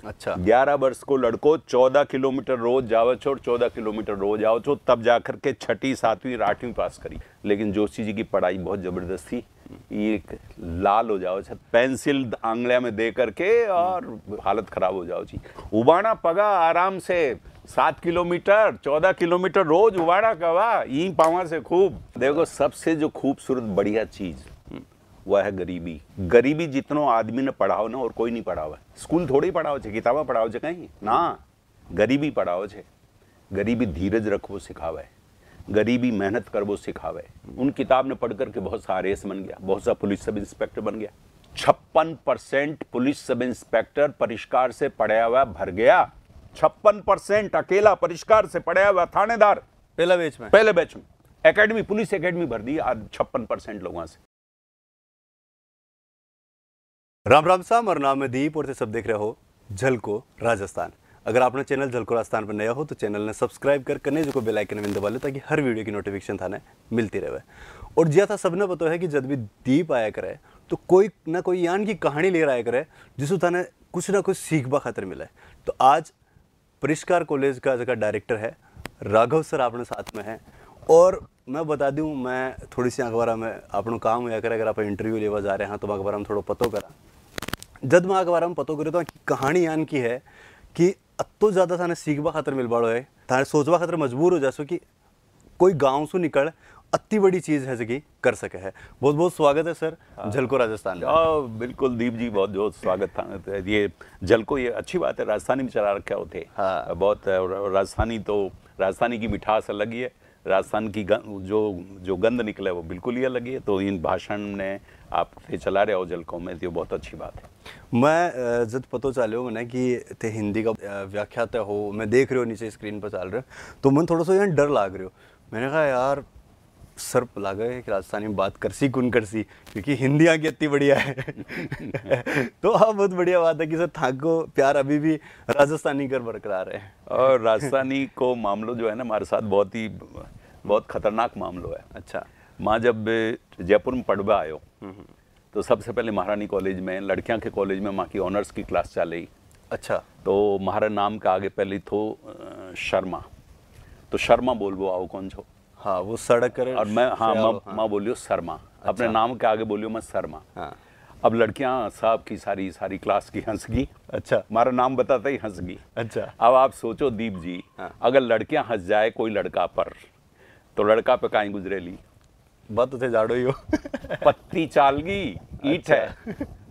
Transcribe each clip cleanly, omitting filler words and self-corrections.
अच्छा 11 वर्ष को लड़को 14 किलोमीटर रोज जावे छो और 14 किलोमीटर रोज आओ छो, तब जाकर के 6ठी 7वीं 8वीं पास करी। लेकिन जोशी जी की पढ़ाई बहुत जबरदस्त थी। ये लाल हो जाओ छे पेंसिल आंगलिया में दे करके और हालत खराब हो जाओ छी। उबाना पगा आराम से 7 किलोमीटर 14 किलोमीटर रोज उबाड़ा कवा ई पावा से खूब। देखो सबसे जो खूबसूरत बढ़िया चीज वह है गरीबी। गरीबी जितनो आदमी ने पढ़ाओ ना और कोई नहीं पढ़ावे। स्कूल थोड़ी पढ़ाओ छे, किताबा पढ़ाओ छे कहीं ना, गरीबी पढ़ाओ छे। गरीबी धीरज रखो सिखावे, गरीबी मेहनत करवो सिखावे। उन किताब ने पढ़ करके बहुत सा आरएएस बन गया, बहुत सा पुलिस सब इंस्पेक्टर बन गया। 56% पुलिस सब इंस्पेक्टर परिष्कार से पढ़ा हुआ भर गया। 56% अकेला परिष्कार से पढ़ा हुआ थानेदार पहले बैच में एकेडमी पुलिस एकेडमी भर दी आज 56% लोगों से। राम राम सा, मेरा नाम है दीप और सब देख रहे हो झलको राजस्थान। अगर आपने चैनल झलको राजस्थान पर नया हो तो चैनल ने सब्सक्राइब कर कने जो बेल आइकन में दबा लो ताकि हर वीडियो की नोटिफिकेशन थाने मिलती रहे। और जिया था सबने पता है कि जब भी दीप आया करे तो कोई ना कोई यान की कहानी लेकर आया करे जिसको थाने कुछ ना कुछ सीखबा खातर मिला है। तो आज परिष्कार कॉलेज का जगह डायरेक्टर है राघव सर अपने साथ में है। और मैं बता दूं, मैं थोड़ी सी अखबार में अपनों काम हुआ करे, अगर आप इंटरव्यू लेवा जा रहे हैं तो अखबार में थोड़ा पतो करा। जब मैं अखबार में पतो करे तो कहानी यान की है कि अतो ज़्यादा थाने सीखबा खातर मिल बाड़ो है, थाने सोचबा खातर मजबूर हो जासो कि कोई गांव से निकल अति बड़ी चीज़ है जो कर सके है। बहुत बहुत स्वागत है सर झलको राजस्थान में। बिल्कुल दीप जी, बहुत बहुत स्वागत था। ये झलको ये अच्छी बात है, राजस्थानी में चला रखे होते। हाँ बहुत राजस्थानी की मिठास अलग ही है, राजस्थान की जो गंध निकले वो बिल्कुल ही अलग ही है। तो इन भाषण ने आप चला रहे हो झलको में, तो बहुत अच्छी बात है। मैं जब पता चले हो मैंने कि थे हिंदी का व्याख्याता हो, मैं देख रहे हो नीचे स्क्रीन पर चल रहे हो, तो मन थोड़ा सा यार डर लाग रहे हो। मैंने कहा यार सर लागा है कि राजस्थानी में बात करसी कौन करसी, क्योंकि हिंदी यहाँ की इतनी बढ़िया है। तो हाँ, बहुत बढ़िया बात है कि सर थाको प्यार अभी भी राजस्थानी कर बरकरार है। और राजस्थानी को मामलो जो है ना हमारे साथ बहुत खतरनाक मामलो है। अच्छा, माँ जब जयपुर में पढ़वा आयो तो सबसे पहले महारानी कॉलेज में, लड़कियां के कॉलेज में माँ की ऑनर्स की क्लास चली। अच्छा, तो महारा नाम का आगे पहले तो शर्मा, तो शर्मा बोलबो आओ कौन छो। हाँ वो सड़क करे और मैं माँ बोलियो शर्मा। अच्छा। अपने नाम के आगे बोलियो मैं शर्मा। हाँ। अब लड़कियां साहब की सारी क्लास की हंस गई। अच्छा, हमारा नाम बताता ही हंस गई। अच्छा, अब आप सोचो दीप जी, हाँ। अगर लड़कियां हंस जाए कोई लड़का पर, तो लड़का पे काई गुजरेली बात तो थे जाड़ो ही हो। पत्ती चाल गई, ईट है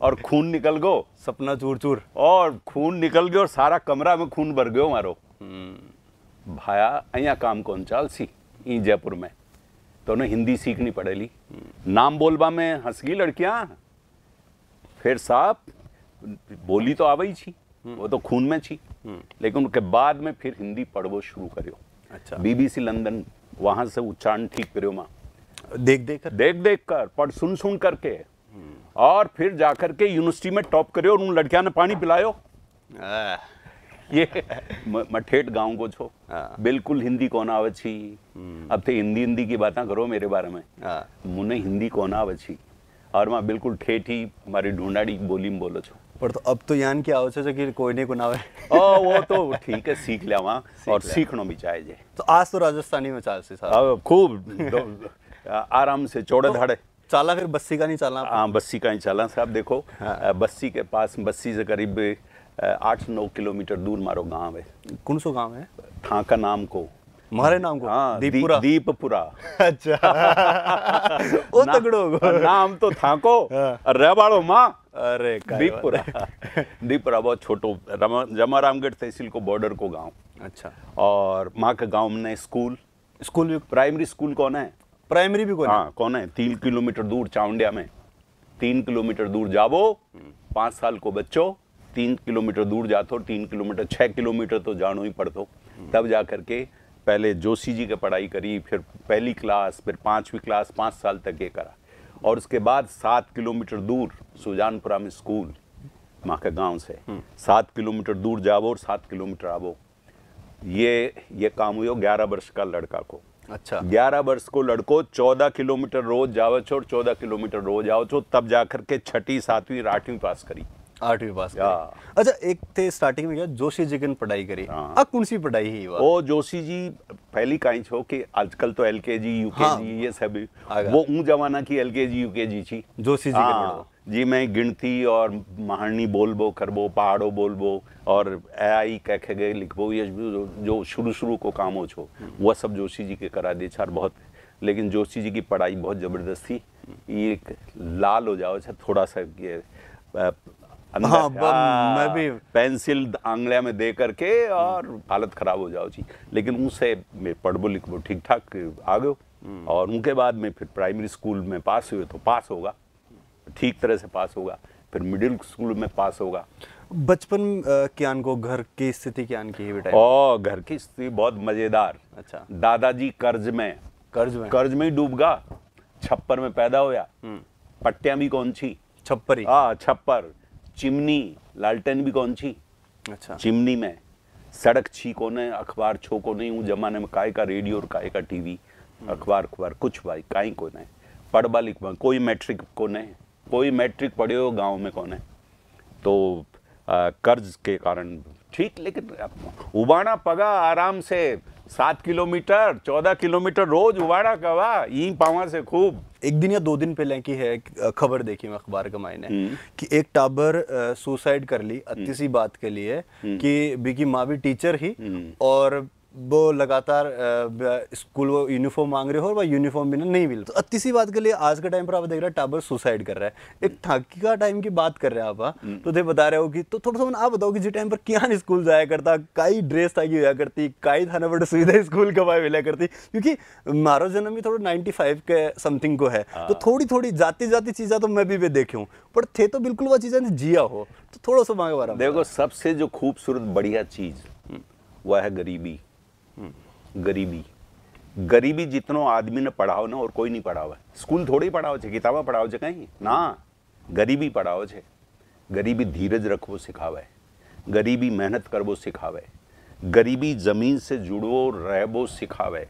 और खून निकल गो, सपना चूर चूर और खून निकल गयो और सारा कमरा में खून भर गयो मारो। भाया अहिया काम कौन चाल सी ई जयपुर में, तो उन्हें हिंदी सीखनी पड़ेली। नाम बोलबा में हंस गई लड़कियां, फिर साहब बोली तो आवा ही छी, वो तो खून में छी। लेकिन उसके बाद में फिर हिंदी पढ़वो शुरू करियो। अच्छा, बीबीसी लंदन वहां से उच्चारण ठीक करियो माँ, देख कर पढ़ सुन करके, और फिर जाकर के यूनिवर्सिटी में टॉप करियो और उन लड़कियां ने पानी पिलायो। ये मठेठ गांव को छो, बिल्कुल हिंदी कौन आवे छी। अब थे हिंदी की बातें करो मेरे बारे में, मुने हिंदी कौन आवे छी और मैं बिल्कुल ठेठी हमारी ढूंढाड़ी बोली में बोलो छो। पर तो अब तो यान की आवश्यकता है कि कोई नहीं को ना वो तो ठीक है, सीख लिया वहाँ और सीखना भी चाहिए। तो आज तो राजस्थानी में चाल से साहब खूब आराम से चौड़े धाड़े चाला, फिर बस्सी का नहीं चालना। हाँ, बस्सी का ही चला साहब। देखो बस्सी के पास, बस्सी से करीब 8-9 किलोमीटर दूर मारो गांव है। कौन सो गांव है? थाका नाम को, हमारे नाम को। हाँ, दीपपुरा। अच्छा। ओ तगड़ो नाम तो थाको और रहबाड़ो माँ। अरे दीपपुरा बहुत छोटो जमारामगढ़ तहसील को बॉर्डर को गांव। अच्छा, और माँ के गांव में स्कूल भी, प्राइमरी स्कूल कौन है, प्राइमरी भी कौन है? हाँ कौन है, 3 किलोमीटर दूर चावंडिया में। 3 किलोमीटर दूर जावो, 5 साल को बच्चों 3 किलोमीटर दूर जातो, 3 किलोमीटर 6 किलोमीटर तो जानो ही पड़तो। तब जा करके पहले जोशी जी की पढ़ाई करी, फिर पहली क्लास, फिर 5वीं क्लास, 5 साल तक ये करा। और उसके बाद 7 किलोमीटर दूर सुजानपुरा में स्कूल, माँ के गांव से 7 किलोमीटर दूर जावो और 7 किलोमीटर आवो। ये काम हुआ 11 वर्ष का लड़का को। अच्छा, 11 वर्ष को लड़को 14 किलोमीटर रोज जावे छो और 14 किलोमीटर रोज आओ छो, तब जाकर के 6ठी 7वीं 8वीं पास करी। 8वीं पास या। करी। अच्छा, एक थे स्टार्टिंग में क्या जोशी जी की पढ़ाई करी, हाँ। अब कौन सी पढ़ाई ही हुआ? ओ जोशी जी पहली कहीं छो कि आजकल तो LKG UKG हाँ, ये सब आ गया। वो ऊं जमाना की LKG UKG थी। जोशी जी के पढ़ो। जी मैं गिनती और महारणी बोलबो करबो पहाड़ो बोलबो और AI कह गए लिखबो ये जो शुरू को काम हो छो वह सब जोशी जी के करा दे छार बहुत। लेकिन जोशी जी की पढ़ाई बहुत जबरदस्त थी। ये एक लाल हो जाओ थोड़ा सा ये अंदर हाँ, मैं भी पेंसिल आंगलिया में दे करके और हालत खराब हो जाओ जी। लेकिन उनसे मैं पढ़बो लिखबो ठीक ठाक आ गयो और उनके बाद में फिर प्राइमरी स्कूल में पास हुए तो पास होगा ठीक तरह से पास होगा, फिर मिडिल स्कूल में पास होगा। बचपन क्या को घर की स्थिति क्या की है बेटा? और घर की स्थिति बहुत मजेदार। अच्छा। दादाजी कर्ज में ही डूब गया, छप्पर में पैदा होया। पट्टियां भी कौन सी छप्परी। छप्पर, चिमनी, लालटेन भी कौन सी। अच्छा। चिमनी में सड़क छी कोने, अखबार छो को नहीं। उस जमाने में काय का रेडियो और काय का टीवी, अखबार कुछ भाई काई को नहीं। पढ़बा लिखबा कोई मैट्रिक को नहीं, कोई मैट्रिक पढ़ियो गांव में कौन है। तो कर्ज के कारण ठीक, लेकिन उबाना पगा आराम से 7 किलोमीटर 14 किलोमीटर रोज उबाड़ा कवा ई पावा से खूब। एक दिन या 2 दिन पहले की है खबर देखी मैं अखबार का मायने कि एक टाबर सुसाइड कर ली अति सी बात के लिए कि बीकी माँ भी टीचर ही और वो लगातार स्कूल वो यूनिफॉर्म मांग रहे हो और वह यूनिफॉर्म भी नहीं मिल। तो अति सी बात के लिए आज के टाइम पर आप देख रहे हैं टाबर सुसाइड कर रहा है। एक ठाकी का टाइम की बात कर रहे हैं आप, तो दे बता रहे हो कि तो थोड़ा सा आप बताओ कि जिस टाइम पर क्या स्कूल जाया करता, काई ड्रेस ताकि होया करती, काई थाना बड़े सुविधा स्कूल कमाए मिला करती, क्योंकि मारो जन्म भी थोड़ा 95 के समथिंग को है। तो थोड़ी थोड़ी जाती चीज़ें तो मैं भी देखे हूँ, पर थे तो बिल्कुल वह चीज़ें जिया हो। तो थोड़ा सा मांगे बारे में देखो, सबसे जो खूबसूरत बढ़िया चीज वह है गरीबी। गरीबी जितनो आदमी ने पढ़ाओ ना और कोई नहीं पढ़ावा। स्कूल थोड़ी पढ़ाओ छे, किताबा पढ़ाओ छे कहीं ना, गरीबी पढ़ाओ छे। गरीबी धीरज रखबो सिखावे, गरीबी मेहनत करबो सिखावे, गरीबी जमीन से जुड़ो रहबो सिखावे।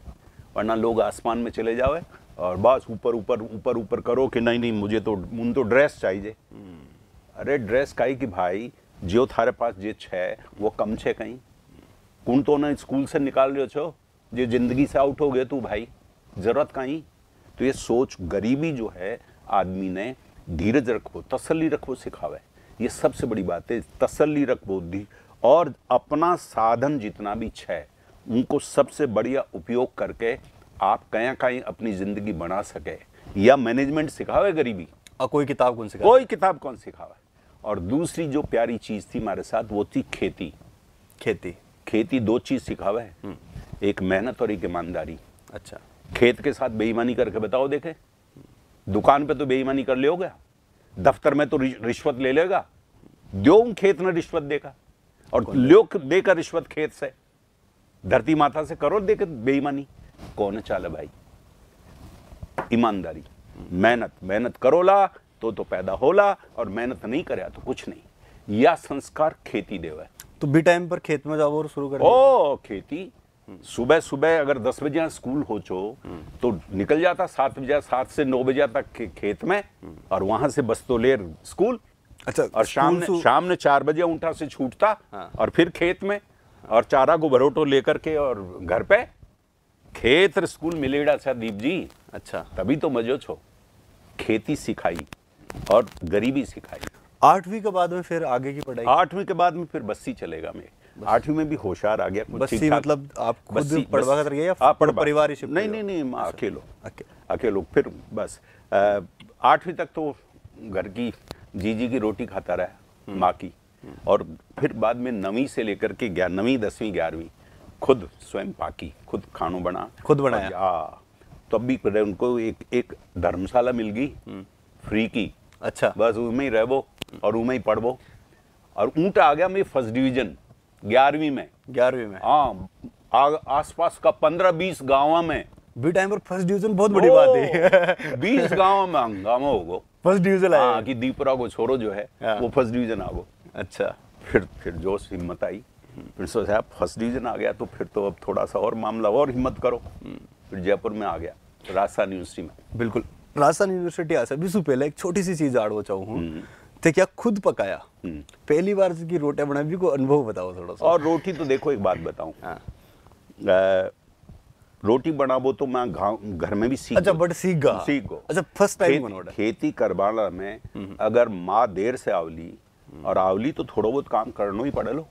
वरना लोग आसमान में चले जावे और बस ऊपर करो कि नहीं मुझे तो ड्रेस चाहिए। अरे ड्रेस काई कि भाई जो थारे पास जे छे वो कम छे कहीं। कौन तो ना स्कूल से निकाल रहे छो, जो जिंदगी से आउट हो गए तू भाई, जरूरत कहीं। तो ये सोच गरीबी जो है आदमी ने धीरज रखो तसल्ली रखो सिखावे। ये सबसे बड़ी बात है, तसल्ली रखो और अपना साधन जितना भी है उनको सबसे बढ़िया उपयोग करके आप कहीं अपनी जिंदगी बना सके। या मैनेजमेंट सिखावे गरीबी, और कोई किताब कौन सिखावे? कोई किताब कौन सिखावे। और दूसरी जो प्यारी चीज थी हमारे साथ वो थी खेती 2 चीज सिखावे है, एक मेहनत और एक ईमानदारी। अच्छा। खेत के साथ बेईमानी करके बताओ देखे, दुकान पे तो बेईमानी कर लेगा, दफ्तर में तो रिश्वत ले लेगा, दो खेत में रिश्वत देगा और लोग देकर रिश्वत खेत से धरती माता से करो देकर बेईमानी, कौन चाले भाई। ईमानदारी, मेहनत करोला तो पैदा होला और मेहनत नहीं करे तो कुछ नहीं। यह संस्कार खेती देवा। तो भी टाइम पर खेत में जाओ और शुरू कर खेती सुबह अगर 10 बजे स्कूल हो तो निकल जाता 7 से 9 बजे तक खेत में और वहां से बस्तोलेर स्कूल। अच्छा। और शाम ने 4 बजे ऊँटा से छूटता। हाँ। और फिर खेत में और चारा को भरोटो लेकर के और घर पे खेत स्कूल मिलेगा था दीप जी। अच्छा। तभी तो मजो छो। खेती सिखाई और गरीबी सिखाई। 8वीं के बाद में फिर आगे की पढ़ाई? 8वीं के बाद में फिर बस्सी चलेगा मैं। 8वीं में भी होशियार आ गया। बस्सी मतलब आप खुद पढ़वा कर गए या परिवार ही? नहीं अकेलो फिर बस 8वीं तक तो घर की जीजी की रोटी खाता रहा, माँ की। और फिर बाद में 9वीं से लेकर के 9वीं 10वीं 11वीं खुद स्वयं पाकी, खुद खानों खुद बनाया। तब भी उनको एक धर्मशाला मिल गई फ्री की। अच्छा। बस उनमें ही रहबो और उनमें ही पढ़बो। और ऊँटा आ गया मैं फर्स्ट डिवीजन 11वीं में। हाँ, आसपास का 15-20 गाँव में भी टाइम पर फर्स्ट डिवीजन बहुत बड़ी बात है। 20 गाँव में हंगामा होगो, फर्स्ट डिवीजन आया। कि दीपरा को छोरो जो है वो फर्स्ट डिवीजन आ गो। अच्छा। फिर जोश हिम्मत आई, फिर सोचा फर्स्ट डिवीजन आ गया तो फिर तो अब थोड़ा सा और मामला और हिम्मत करो। फिर जयपुर में आ गया, राजस्थान यूनिवर्सिटी में। बिल्कुल, राजस्थान यूनिवर्सिटी आ सभी से पहले एक छोटी सी चीज आड़ो चाहूँ तो क्या खुद पकाया? पहली बार की रोटियां बनाई भी, को अनुभव बताओ थोड़ा सा। और रोटी तो देखो एक बात बताऊं, हाँ। रोटी बनाबो तो मैं घर में भी सीख अच्छा, गयो। बट सीख गा। सीख गो। अच्छा, फर्स्ट टाइम बनोड़ा। खेती करवाना में अगर माँ देर से आवली और आवली तो थोड़ा बहुत काम करना ही पड़ेलो,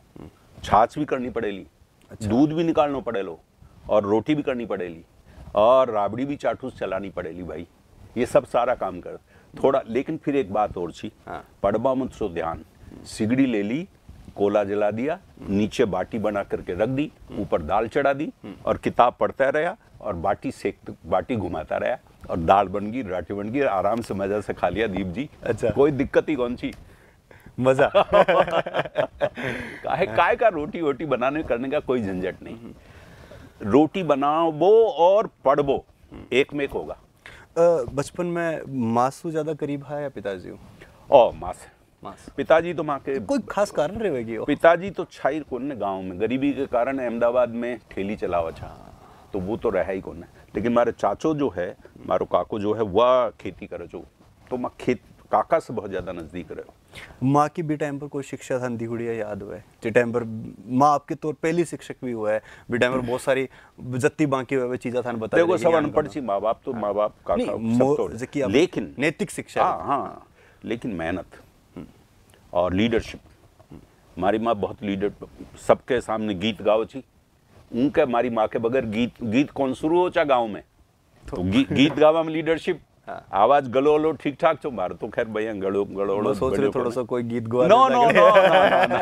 छाछ भी करनी पड़ेली, दूध भी निकालना पड़ेलो, और रोटी भी करनी पड़ेली, और राबड़ी भी चाटूस चलानी पड़ेली भाई। ये सब सारा काम कर थोड़ा। लेकिन फिर एक बात और छी, पड़बा मत सो ध्यान, सिगड़ी ले ली, कोला जला दिया, नीचे बाटी बना करके रख दी, ऊपर दाल चढ़ा दी, और किताब पढ़ता रहा, और बाटी घुमाता रहा, और दाल बन गई, रोटी बन गई, आराम से मजा से खा लिया दीप जी। अच्छा। कोई दिक्कत ही कौन सी। मजा। काय का रोटी वोटी बनाने करने का कोई झंझट नहीं। रोटी बनाओ वो और पढ़बो, एक में एक होगा। बचपन में मासू ज्यादा करीब है या पिताजी हो? ओ मास मास। पिताजी तो माँ के कोई खास कारण रहेगी? पिताजी तो छाई कौन ने गांव में, गरीबी के कारण अहमदाबाद में ठेली चलावा छा, तो वो तो रहा ही कौन है। लेकिन मारे चाचो जो है, मारो काको जो है, वह खेती करे जो, तो माँ काका से बहुत ज्यादा नजदीक रहे। माँ की भी टाइम पर कोई शिक्षा था दी गुड़िया याद हुआ है जे टाइम पर माँ आपके तौर पहली शिक्षक भी हुआ है, भी टाइम पर बहुत सारी जत्ती बाकी हुए चीजें था बता। देखो सब अनपढ़ छी, माँ बाप तो माँ बाप काका सब तो, लेकिन नैतिक शिक्षा। हाँ, लेकिन मेहनत और लीडरशिप। हमारी माँ बहुत लीडर, सबके सामने गीत गाओ छी, उनके मारी माँ के बगैर गीत कौन शुरू हो चा गाँव में, तो गीत गावा में लीडरशिप। आवाज गलो लो ठीक ठाक तो मारो तो खैर भैया गड़ो सोच रहे थोड़ा सा कोई गीत गा। नो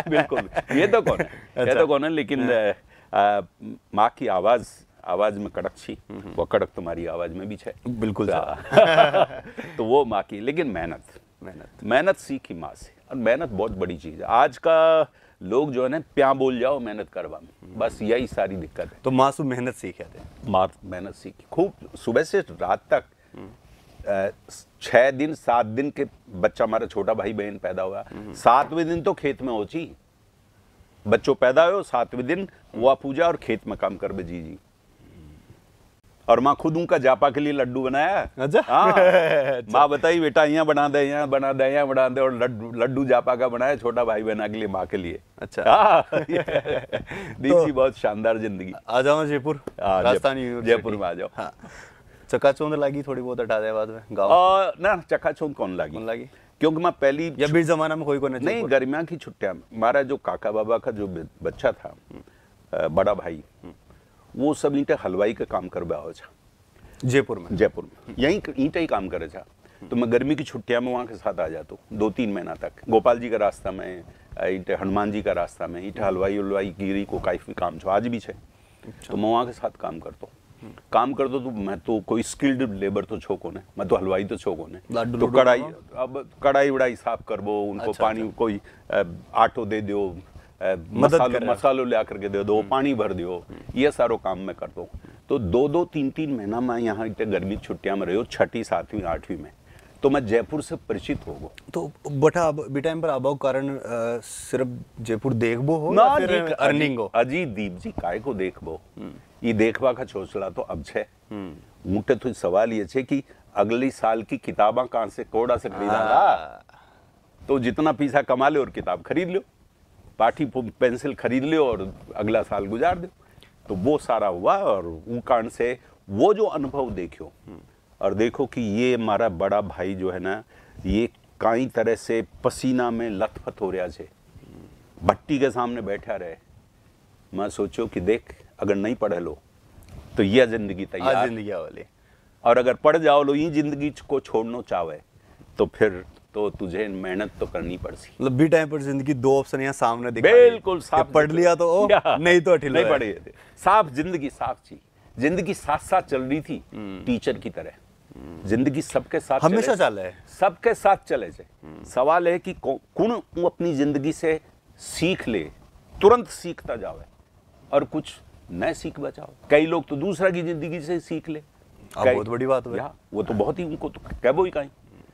बिल्कुल, ये तो कौन है, ये तो कौन है। लेकिन माँ की आवाज में कड़क छी, वो कड़क तुम्हारी आवाज में भी है बिल्कुल। तो वो माँ की, लेकिन मेहनत सीखी माँ से, और मेहनत बहुत बड़ी चीज है। आज का लोग जो है ना, प्या बोल जाओ मेहनत करवा में, बस यही सारी दिक्कत है। तो माँ से मेहनत सीखे थे? माँ मेहनत सीखी खूब, सुबह से रात तक। 6 दिन 7 दिन के बच्चा, हमारा छोटा भाई बहन पैदा हुआ, 7वें दिन तो खेत में होची, बच्चों पैदा हो 7वें दिन हुआ पूजा, और खेत में काम कर बे जी। और माँ खुद उनका जापा के लिए लड्डू बनाया। अच्छा। हाँ। माँ बताई बेटा यहाँ बना दे, यहाँ बना दे, यहाँ बना दे, और लड्डू जापा का बनाया छोटा भाई बहना के लिए, माँ के लिए। अच्छा। देखी बहुत शानदार जिंदगी। आ जाओ जयपुर, राजस्थान जयपुर में आ जाओ। हाँ। चकाचौंध लागी थोड़ी बहुत हटा दे बाद में गाँव? ना, चकाचौंध कौन लागी? क्योंकि मैं पहली बीच जमाना में कोई को नहीं, गर्मियाँ की छुट्टियाँ, हमारा जो काका बाबा का जो बच्चा था, बड़ा भाई, वो सब ईंटे हलवाई का काम कर आओ था जयपुर में यहीं ईंटे ही काम करे था। तो मैं गर्मी की छुट्टियां में वहाँ के साथ आ जाता हूँ 2-3 महीना तक। गोपाल जी का रास्ता में ईंटे, हनुमान जी का रास्ता में ईंटे हलवाई उलवाई गिरी को काफी काम छो, आज भी है। तो मैं वहाँ के साथ काम करता हूँ। तो मैं तो कोई स्किल्ड लेबर तो छो को ने, मैं तो हलवाई तो छो को ने। तो कढ़ाई वढ़ाई साफ करबो, उनको पानी कोई आटो दे दो, मसालो ले आकर के दे दो, पानी भर दो, ये सारो काम मैं करता हूँ। तो 2-2, 3-3 महीना मैं यहाँ गर्मी छुट्टियां में रहो, 6ठी 7वीं 8वीं में, तो मैं जयपुर से परिचित हो गो। तो बटा टाइम पर आबाव कारण सिर्फ जयपुर देखबो हो या फिर अर्निंग हो? अजी दीप जी काय को देखबो, ये देखवा का चोचला तो अब छे। मुटे तो सवाल ये छे कि अगली साल की किताबा कहाँ से कोड़ा से खरीदाला, तो जितना पैसा कमा ले और किताब खरीद लो, पाठी पेंसिल खरीद लो और अगला साल गुजार दो। तो वो सारा हुआ, और उस कारण से वो जो अनुभव देखो, और देखो कि ये हमारा बड़ा भाई जो है ना, ये कई तरह से पसीना में लथपथ हो रहा है, भट्टी के सामने बैठा रहे। मैं सोचो कि देख, अगर नहीं पढ़े लो तो यह जिंदगी तैयार जिंदगी वाली, और अगर पढ़ जाओ लो ये जिंदगी को छोड़ना चाहे तो फिर तो तुझे मेहनत तो करनी पड़सी। मतलब बी टाइम पर जिंदगी 2 ऑप्शन यहाँ सामने दिखा, बिल्कुल साफ, पढ़ लिया तो ओ, नहीं तो नहीं पढ़े थे। साफ जिंदगी, साफ चीज जिंदगी साथ साथ चल रही थी, टीचर की तरह जिंदगी सबके साथ हमेशा चले है, सबके साथ चले जाए। सवाल है कि कौन अपनी जिंदगी से सीख ले, तुरंत सीखता जावे, और कुछ न सीख बचाओ। कई लोग तो दूसरा की जिंदगी से सीख ले, बहुत बड़ी बात है वो तो बहुत ही, उनको तो कहबो ही कहीं,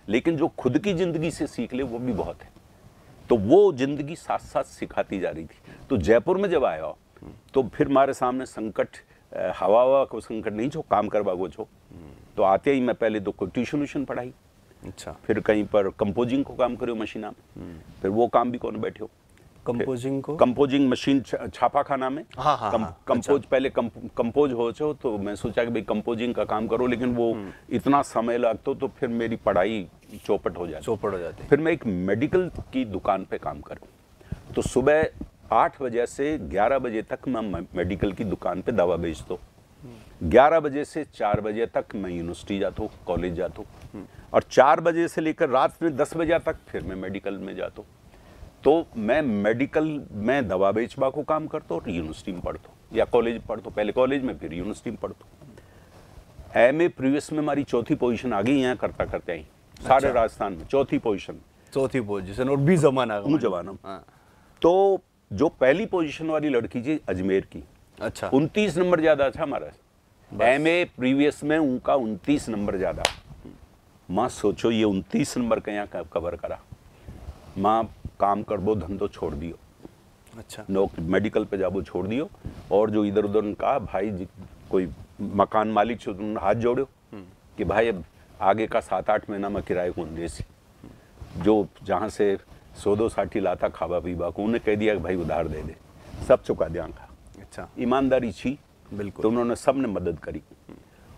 लेकिन जो खुद की जिंदगी से सीख ले वो भी बहुत है। तो वो जिंदगी साथ साथ सिखाती जा रही थी। तो जयपुर में जब आया तो फिर हमारे सामने संकट, हवा को संकट नहीं छो, काम करवा को छो। तो आते ही मैं पहले तो कोई ट्यूशन व्यूशन पढ़ाई, अच्छा, फिर कहीं पर कंपोजिंग को काम करो मशीना में, फिर वो काम भी कौन बैठे हो। कंपोजिंग को कंपोजिंग मशीन छापा खाना में। हाँ, हाँ, हाँ, कंपोज पहले कंपोज हो छो, तो मैं सोचा कि भाई कंपोजिंग का काम करो, लेकिन वो इतना समय लगता तो फिर मेरी पढ़ाई चौपट हो जाती। फिर मैं एक मेडिकल की दुकान पे काम करूँ, तो सुबह 8 बजे से 11 बजे तक मैं मेडिकल की दुकान पे दवा बेचता हूँ। 11 बजे से 4 बजे तक मैं यूनिवर्सिटी जाता हूँ, कॉलेज जाता हूँ, और 4 बजे से लेकर रात में 10 बजे तक फिर मैं मेडिकल में जाता हूँ। तो मैं मेडिकल में दवा बेचवा को काम करता हूँ और यूनिवर्सिटी में पढ़ता हूँ या कॉलेज पढ़ता हूँ, पहले कॉलेज में फिर यूनिवर्सिटी में पढ़ता हूँ। एमए प्रीवियस में हमारी चौथी पोजीशन आ गई यहाँ करते ही सारे राजस्थान में चौथी पोजीशन और 20 जमाना हाँ। तो जो पहली पोजीशन वाली लड़की थी अजमेर की, अच्छा, 29 नंबर ज्यादा था हमारा एमए प्रीवियस में, उनका 29 नंबर ज्यादा। माँ सोचो ये 29 नंबर का यहाँ कवर करा, माँ काम कर दो धंधो छोड़ दियो। अच्छा, मेडिकल पे जाबो छोड़ दियो, और जो इधर उधर कहा भाई कोई मकान मालिक से उन्होंने हाथ जोड़ो कि भाई अब आगे का 7-8 महीना में किराए कौन देसी, जो जहाँ से 100-2 साठी लाता खावा पीवा को, उन्हें कह दिया कि भाई उधार दे दे, सब चुका दिया का। अच्छा, ईमानदारी थी बिल्कुल। तो उन्होंने सब ने मदद करी।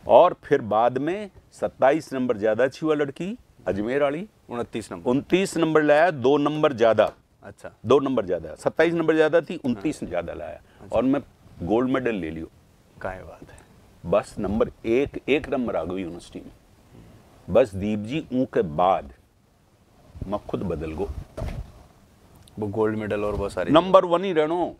और फिर बाद में 27 नंबर ज्यादा थी वह लड़की अजमेर वाली, 29 नंबर लाया, 2 नंबर ज्यादा। अच्छा, 2 नंबर ज्यादा, 27 नंबर ज्यादा थी, 29 ज्यादा लाया। अच्छा। और मैं गोल्ड मेडल ले लियो। क्या बात है। बस नंबर एक नंबर आ गई यूनिवर्सिटी में। बस दीप जी के बाद मैं खुद बदल गो, वो गोल्ड मेडल और बहुत सारी नंबर 1 ही रहनो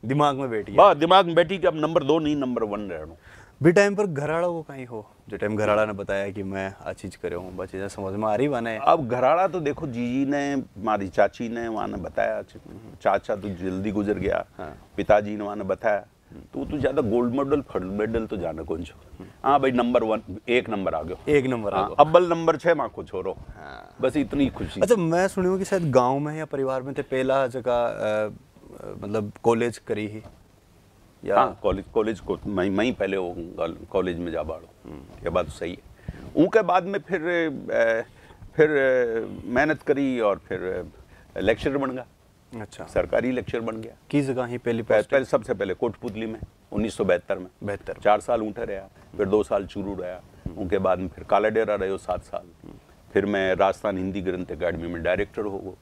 दिमाग में बैठी बस दिमाग में बैठी कि अब नंबर 2 नहीं नंबर 1 रहनो। भी टाइम पर घराड़ा वो कहीं हो, जो टाइम घराड़ा ने बताया कि मैं आ चीज करे हूँ, बस चीजें समझ में आ रही बने। अब घराड़ा तो देखो जीजी ने, हमारी चाची ने वहाँ ने बताया, चाचा तो जल्दी गुजर गया। हाँ। पिताजी ने वहाँ ने बताया, तो ज्यादा गोल्ड मेडल तो जाना कौन छो। हाँ भाई नंबर 1 1 नंबर आ गयो, 1 नंबर आ गयो, अव्वल नंबर 6 माँ को छोड़ो। हाँ। बस इतनी खुशी। अच्छा, मैं सुनी हूँ कि शायद गाँव में या परिवार में थे पहला जगह मतलब कॉलेज करी ही या हाँ, कॉलेज को मैं पहले कॉलेज में जा बाड़ो, ये बात सही है। उनके बाद में फिर मेहनत करी और फिर लेक्चरर बन गया। अच्छा, सरकारी लेक्चर बन गया। किस जगह ही पहले सबसे पहले कोटपुतली में 1972 में 4 साल ऊँटे रहा, फिर 2 साल चूरू रहा, उनके बाद में फिर काला डेरा रहे 7 साल। फिर मैं राजस्थान हिंदी ग्रंथ अकेडमी में डायरेक्टर हो गो।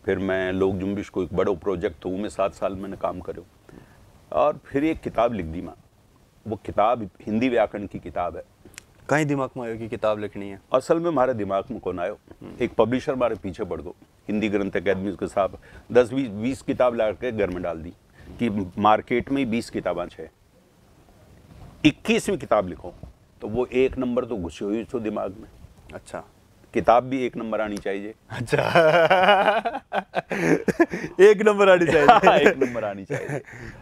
फिर मैं लोक जुम्बिश को एक बड़ो प्रोजेक्ट हो में 7 साल मैंने काम करो, और फिर एक किताब लिख दी माँ। वो किताब हिंदी व्याकरण की किताब है। कहीं दिमाग में आयो कि किताब लिखनी है? असल में हमारे दिमाग में कौन आयो, एक पब्लिशर हमारे पीछे पड़ गो, हिंदी ग्रंथ अकेडमी के साथ 10-20 किताब ला के घर में डाल दी कि मार्केट में 20 किताबें है, 21वीं किताब लिखो, तो वो 1 नंबर तो घुसी हुई तो दिमाग में। अच्छा, किताब भी 1 नंबर आनी चाहिए। अच्छा 1 नंबर आनी चाहिए। 1 नंबर आनी चाहिए।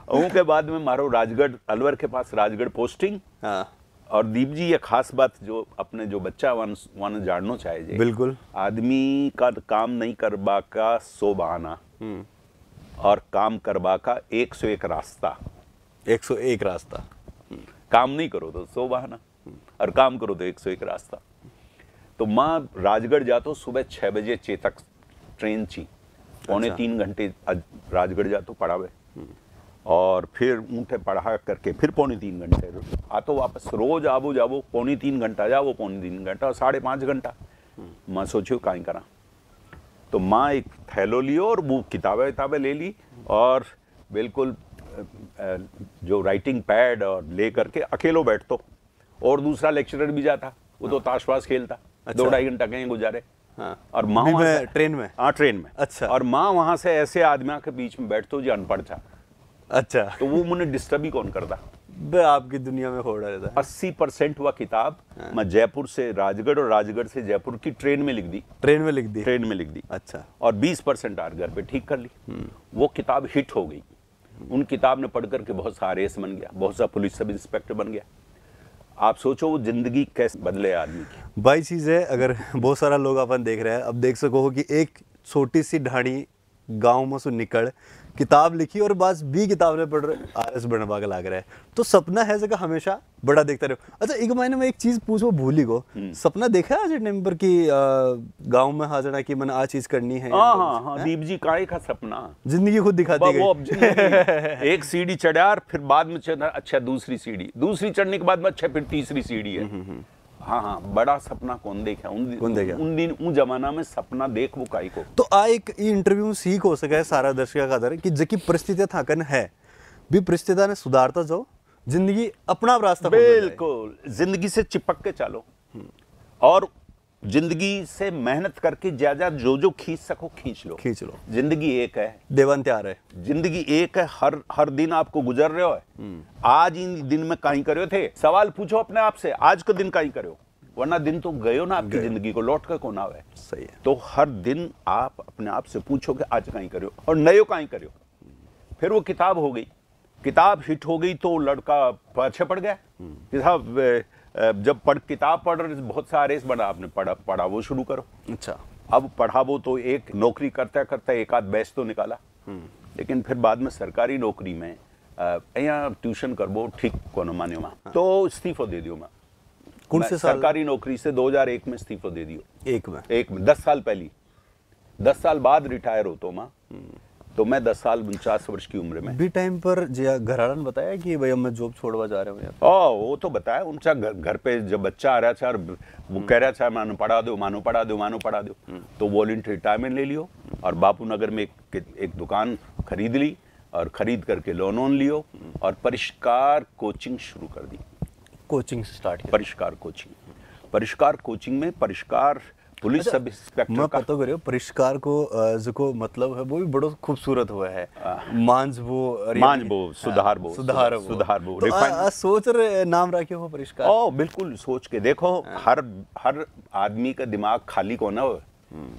उनके बाद में मारो राजगढ़, अलवर के पास राजगढ़ पोस्टिंग। हाँ। और दीप जी ये खास बात जो अपने जो बच्चा वन जानना चाहिए, बिल्कुल, आदमी का काम नहीं करबा का 100 बहाना और काम करबा का 101 रास्ता। 101 रास्ता। काम नहीं करो तो 100 बहाना और काम करो तो 101 रास्ता। तो माँ राजगढ़ जातो सुबह 6 बजे चेतक ट्रेन थी, 2.25 घंटे राजगढ़ जातो पढ़ावे, और फिर ऊँटे पढ़ा करके फिर 2.25 घंटे आतो वापस, रोज आबो जाबो 2.25 घंटा जाओ, 2.25 घंटा और 5.5 घंटा। माँ सोचो कहीं करा, तो माँ एक थैलो लियो और वो किताबें ले ली, और बिल्कुल जो राइटिंग पैड और ले करके अकेलो बैठतो, और दूसरा लेक्चरर भी जाता, वो तो ताशवास खेलता। अच्छा। 2-2.5 घंटा कहीं गुजारे। हाँ। और माँ ट्रेन में। हाँ, ट्रेन में। अच्छा। और माँ वहां से ऐसे आदमी के बीच में बैठतो जो अनपढ़ था। अच्छा, तो वो मुझे डिस्टर्ब ही कौन करता, आपकी दुनिया में हो रहा रहता है। 80% वह किताब मैं जयपुर से राजगढ़ और राजगढ़ से जयपुर की ट्रेन में लिख दी। ट्रेन में लिख दी। अच्छा। और 20% आर घर पे ठीक कर ली। वो किताब हिट हो गई। उन किताब ने पढ़ करके बहुत सा RAS बन गया, बहुत सा पुलिस सब इंस्पेक्टर बन गया। आप सोचो वो जिंदगी कैसे बदले आदमी की। भाई चीज़ है, अगर बहुत सारा लोग अपन देख रहे हैं, अब देख सको हो कि एक छोटी सी ढाणी गांव में से निकल किताब लिखी और बस भी किताब ने पढ़ रहे RS बनवा के लाग रहा है, तो सपना है जगह हमेशा बड़ा देखता रहो। अच्छा एक महीने में एक चीज पूछो भूल ही गो, सपना देखा है आज टाइम पर कि गांव में हाजरा की मैंने आ चीज करनी है? हाँ, दीप जी काय का सपना जिंदगी खुद दिखाती वो गई। अब जिंदगी एक सीढ़ी चढ़ा और फिर बाद में चढ़ा, अच्छा दूसरी चढ़ने के बाद में अच्छा फिर तीसरी सीढ़ी है। हाँ, बड़ा सपना कौन देखा कौन देखा? उन दिन उन जमाना में सपना देख वो काई को। तो आ एक इंटरव्यू सीख हो सका है सारा दर्शक का कि जकी परिस्थितियां थाकन है भी परिस्थितियां ने सुधारता जाओ, जिंदगी अपना रास्ता खोल जाए। बिल्कुल, जिंदगी से चिपक के चलो और जिंदगी से मेहनत करके ज्यादा जो खींच सको खींच लो। जिंदगी एक है, देवन तैयार है, जिंदगी एक है, हर दिन आपको गुजर रहे हो। आज इन दिन में कहीं करे थे, सवाल पूछो अपने आप से, आज का दिन कहीं करे हो, वरना दिन तो गयो ना आपकी जिंदगी को लौट कर कौन आवे। सही है। तो हर दिन आप अपने आप से पूछो कि आज कहीं करे हो और नयो कहीं करे हो। फिर वो किताब हो गई, किताब हिट हो गई तो लड़का पीछे पड़ गया कि साहब जब किताब पढ़ रहे बहुत सारे इस बना, आपने पढ़ा वो शुरू करो। अच्छा, अब पढ़ा वो तो एक नौकरी करता करता एक आध बैच तो निकाला, लेकिन फिर बाद में सरकारी नौकरी में यहाँ ट्यूशन करबो ठीक कोनो मान्यो मां, तो इस्तीफो दे दियो मां। कौन से साल? सरकारी नौकरी से 2001 में इस्तीफो दे दियो। एक में 10 साल पहली, 10 साल बाद रिटायर हो तो मां, तो मैं 10 साल 49 वर्ष की उम्र में भी टाइम पर घरवाला ने बताया कि भाई मैं जॉब छोड़वा जा रहा हूँ यार। वो तो बताया उनका घर पे जब बच्चा आ रहा था और वो कह रहा था मानो पढ़ा दो, तो वॉलंटियर रिटायरमेंट ले लियो और बापू नगर में एक दुकान खरीद ली और खरीद करके लोन लियो और परिष्कार कोचिंग शुरू कर दी। कोचिंग स्टार्ट की? परिष्कार कोचिंग में परिष्कार पुलिस सब इंस्पेक्टर मैं पता करियो परिष्कार को जो मतलब है वो भी बड़ा खूबसूरत हुआ है, मांझ वो सुधार वो तो सोच रहे नाम रखे हो परिष्कार। बिल्कुल सोच के देखो, हर आदमी का दिमाग खाली कौन हो,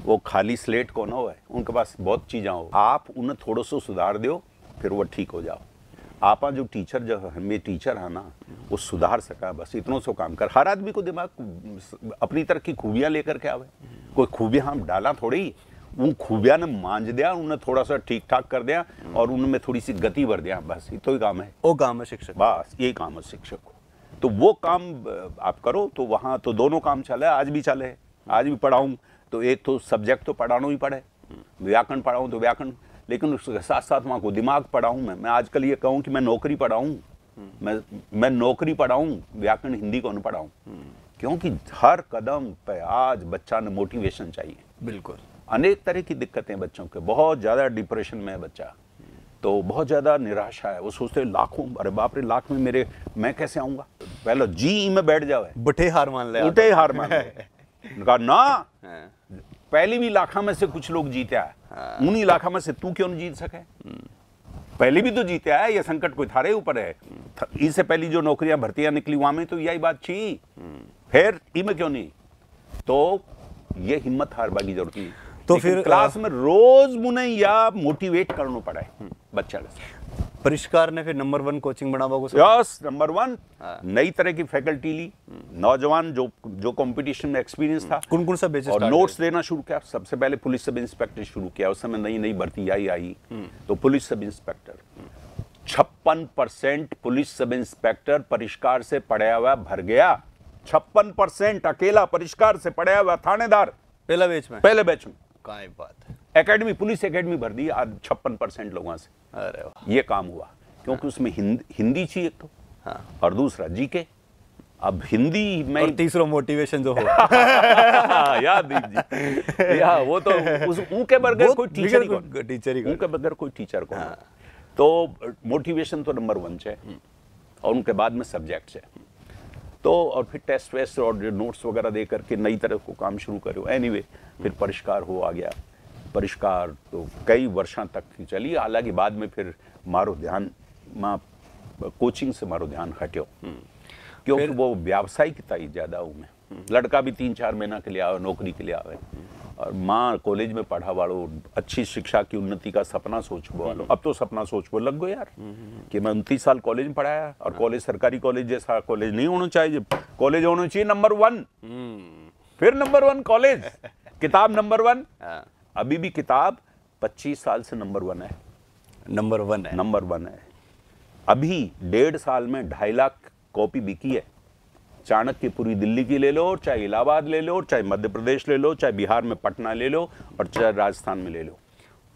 वो खाली स्लेट कौन हो, उनके पास बहुत चीजें हो, आप उन्हें थोड़ा सा सुधार दो फिर वो ठीक हो जाओ। आप जो टीचर जो हमें टीचर है ना वो सुधार सका, बस इतना सो काम कर। हर आदमी को दिमाग अपनी तरह की खूबियां लेकर के आवे, कोई खूबियां हम डाला थोड़ी, उन खूबियां ने मांझ दिया, उन्हें थोड़ा सा ठीक ठाक कर दिया और उनमें थोड़ी सी गति भर दिया, बस ये तो ही काम है। वो काम है शिक्षक, बस यही काम है शिक्षक को। तो वो काम आप करो तो वहाँ तो दोनों काम चले, आज भी चले, आज भी पढ़ाऊँ तो एक तो सब्जेक्ट तो पढ़ाना ही पड़े, व्याकरण पढ़ाऊँ तो व्याकरण, लेकिन उसके साथ साथ वहाँ को दिमाग पढ़ाऊँ। मैं आजकल ये कहूँ कि मैं नौकरी पढ़ाऊँ, मैं नौकरी पढ़ाऊँ, व्याकरण हिंदी को न पढ़ाऊँ, क्योंकि हर कदम पे आज बच्चा ने मोटिवेशन चाहिए। बिल्कुल, अनेक तरह की दिक्कतें बच्चों के, बहुत ज़्यादा डिप्रेशन में है बच्चा, तो बहुत ज़्यादा निराशा है, वो सोचते हैं लाखों, अरे बाप रे लाख में मैं कैसे आऊँगा, पहले जी में बैठ जाओ, बटे हार मान ले, उठे हार मान ले। कहा ना पहली भी लाखा में से कुछ लोग जीते आए, उन्हीं लाखा में से तू क्यों नहीं जीत सके, पहले भी तो जीते आया, ये संकट कोई थारे ऊपर है। इससे पहली जो नौकरियां भर्तियां निकली वहां में तो यही बात थी, फिर इमें क्यों नहीं, तो ये हिम्मत हार बागी जरूरत नहीं। तो फिर क्लास में रोज मुने या मोटिवेट करना पड़ा है बच्चा। परिष्कार ने फिर नंबर 1 कोचिंग बनावा को, यस नंबर 1 नई तरह की फैकल्टी ली, नौजवान जो कंपटीशन में एक्सपीरियंस था, कौन सा बेचेस और नोट्स देना शुरू किया। सबसे पहले पुलिस सब इंस्पेक्टर शुरू किया, उस समय नई भर्ती आई, तो police sub inspector 56% police sub inspector परिष्कार से पढ़ा हुआ भर गया। 56% अकेला परिष्कार से पढ़ा हुआ थानेदार पहले बैच में। क्या बात है, एकेडमी पुलिस एकेडमी भर दी आज 56% लोगों से। अरे वाह, ये काम हुआ क्योंकि उसमें हिंदी चाहिए एक तो, और दूसरा जीके। अब हिंदी में और तीसरा मोटिवेशन जो हो याद दीजिए या वो तो उनके बगैर कोई टीचर ही उनके बगैर कोई टीचर को। तो मोटिवेशन तो नंबर 1 है और उनके बाद में सब्जेक्ट है। तो और फिर टेस्ट वेस्ट और नोट्स वगैरह दे करके नई तरह को काम शुरू करो। एनीवे फिर परिष्कार हो आ गया। परिष्कार तो कई वर्षों तक चली, हालांकि बाद में फिर मारो ध्यान कोचिंग से मारो ध्यान हट्यो क्योंकि वो व्यावसायिकता ही ज्यादा हूँ मैं। लड़का भी 3-4 महीना के लिए आवे, नौकरी के लिए आवे, और माँ कॉलेज में पढ़ा वालों अच्छी शिक्षा की उन्नति का सपना सोचो वालों। अब तो सपना सोचो लग गो यार कि मैं 29 साल कॉलेज में पढ़ाया, और कॉलेज सरकारी कॉलेज जैसा कॉलेज नहीं होना चाहिए, कॉलेज होना चाहिए नंबर 1, फिर नंबर 1 कॉलेज, किताब नंबर 1। अभी भी किताब 25 साल से नंबर 1 है। नंबर 1 है। नंबर 1 है। अभी 1.5 साल में 2.5 लाख कॉपी बिकी है। चाणक्य पूरी दिल्ली की ले लो, चाहे इलाहाबाद ले लो, चाहे मध्य प्रदेश ले लो, चाहे बिहार में पटना ले लो, और चाहे राजस्थान में ले लो।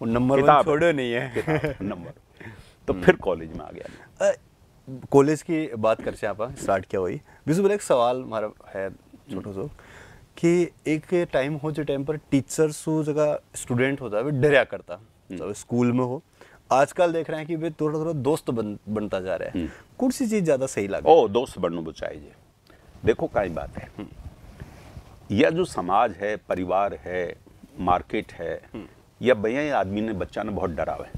वो नंबर 1 किताब छोड़ो नहीं है। किताब नंबर। तो फिर कॉलेज में आ गया। कॉलेज की बात करते हैं, आप स्टार्ट किया वही बिल्कुल। एक सवाल हमारा है छोटा सा कि एक टाइम हो जो टाइम पर टीचर्स हो जगह स्टूडेंट होता है वो डरिया करता, चाहे स्कूल में हो। आजकल देख रहे हैं कि वे थोड़ा थोड़ा दोस्त बनता जा रहा है। कौन सी चीज ज्यादा सही लगे? ओ दोस्त बनना चाहिए। देखो कई बात है, यह जो समाज है, परिवार है, मार्केट है, या भैया आदमी ने बच्चा ने बहुत डरावे,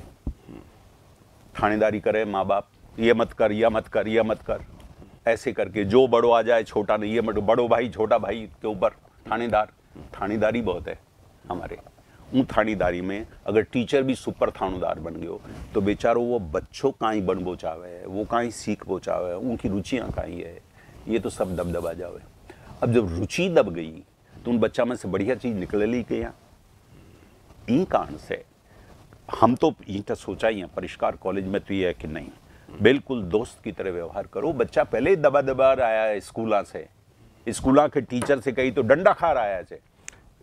थानेदारी करे माँ बाप, ये मत कर, यह मत कर, यह मत कर, ऐसे करके जो बड़ो आ जाए छोटा नहीं, ये मत, बड़ो भाई छोटा भाई के ऊपर थानेदारी बहुत है हमारे। उन थानेदारी में अगर टीचर भी सुपर थानेदार बन गयो तो बेचारो वो बच्चों काई बन बोचावे, वो काई सीख बोचावे, उनकी रुचियाँ काई है, ये तो सब दबा जावे। अब जब रुचि दब गई तो उन बच्चा में से बढ़िया चीज निकल ली गया। इन कारण से हम तो ये सोचा ही है परिष्कार कॉलेज में तो ये है कि नहीं, बिल्कुल दोस्त की तरह व्यवहार करो। बच्चा पहले ही दबा आया है स्कूला से, स्कूला के टीचर से कही तो डंडा खा रहा है।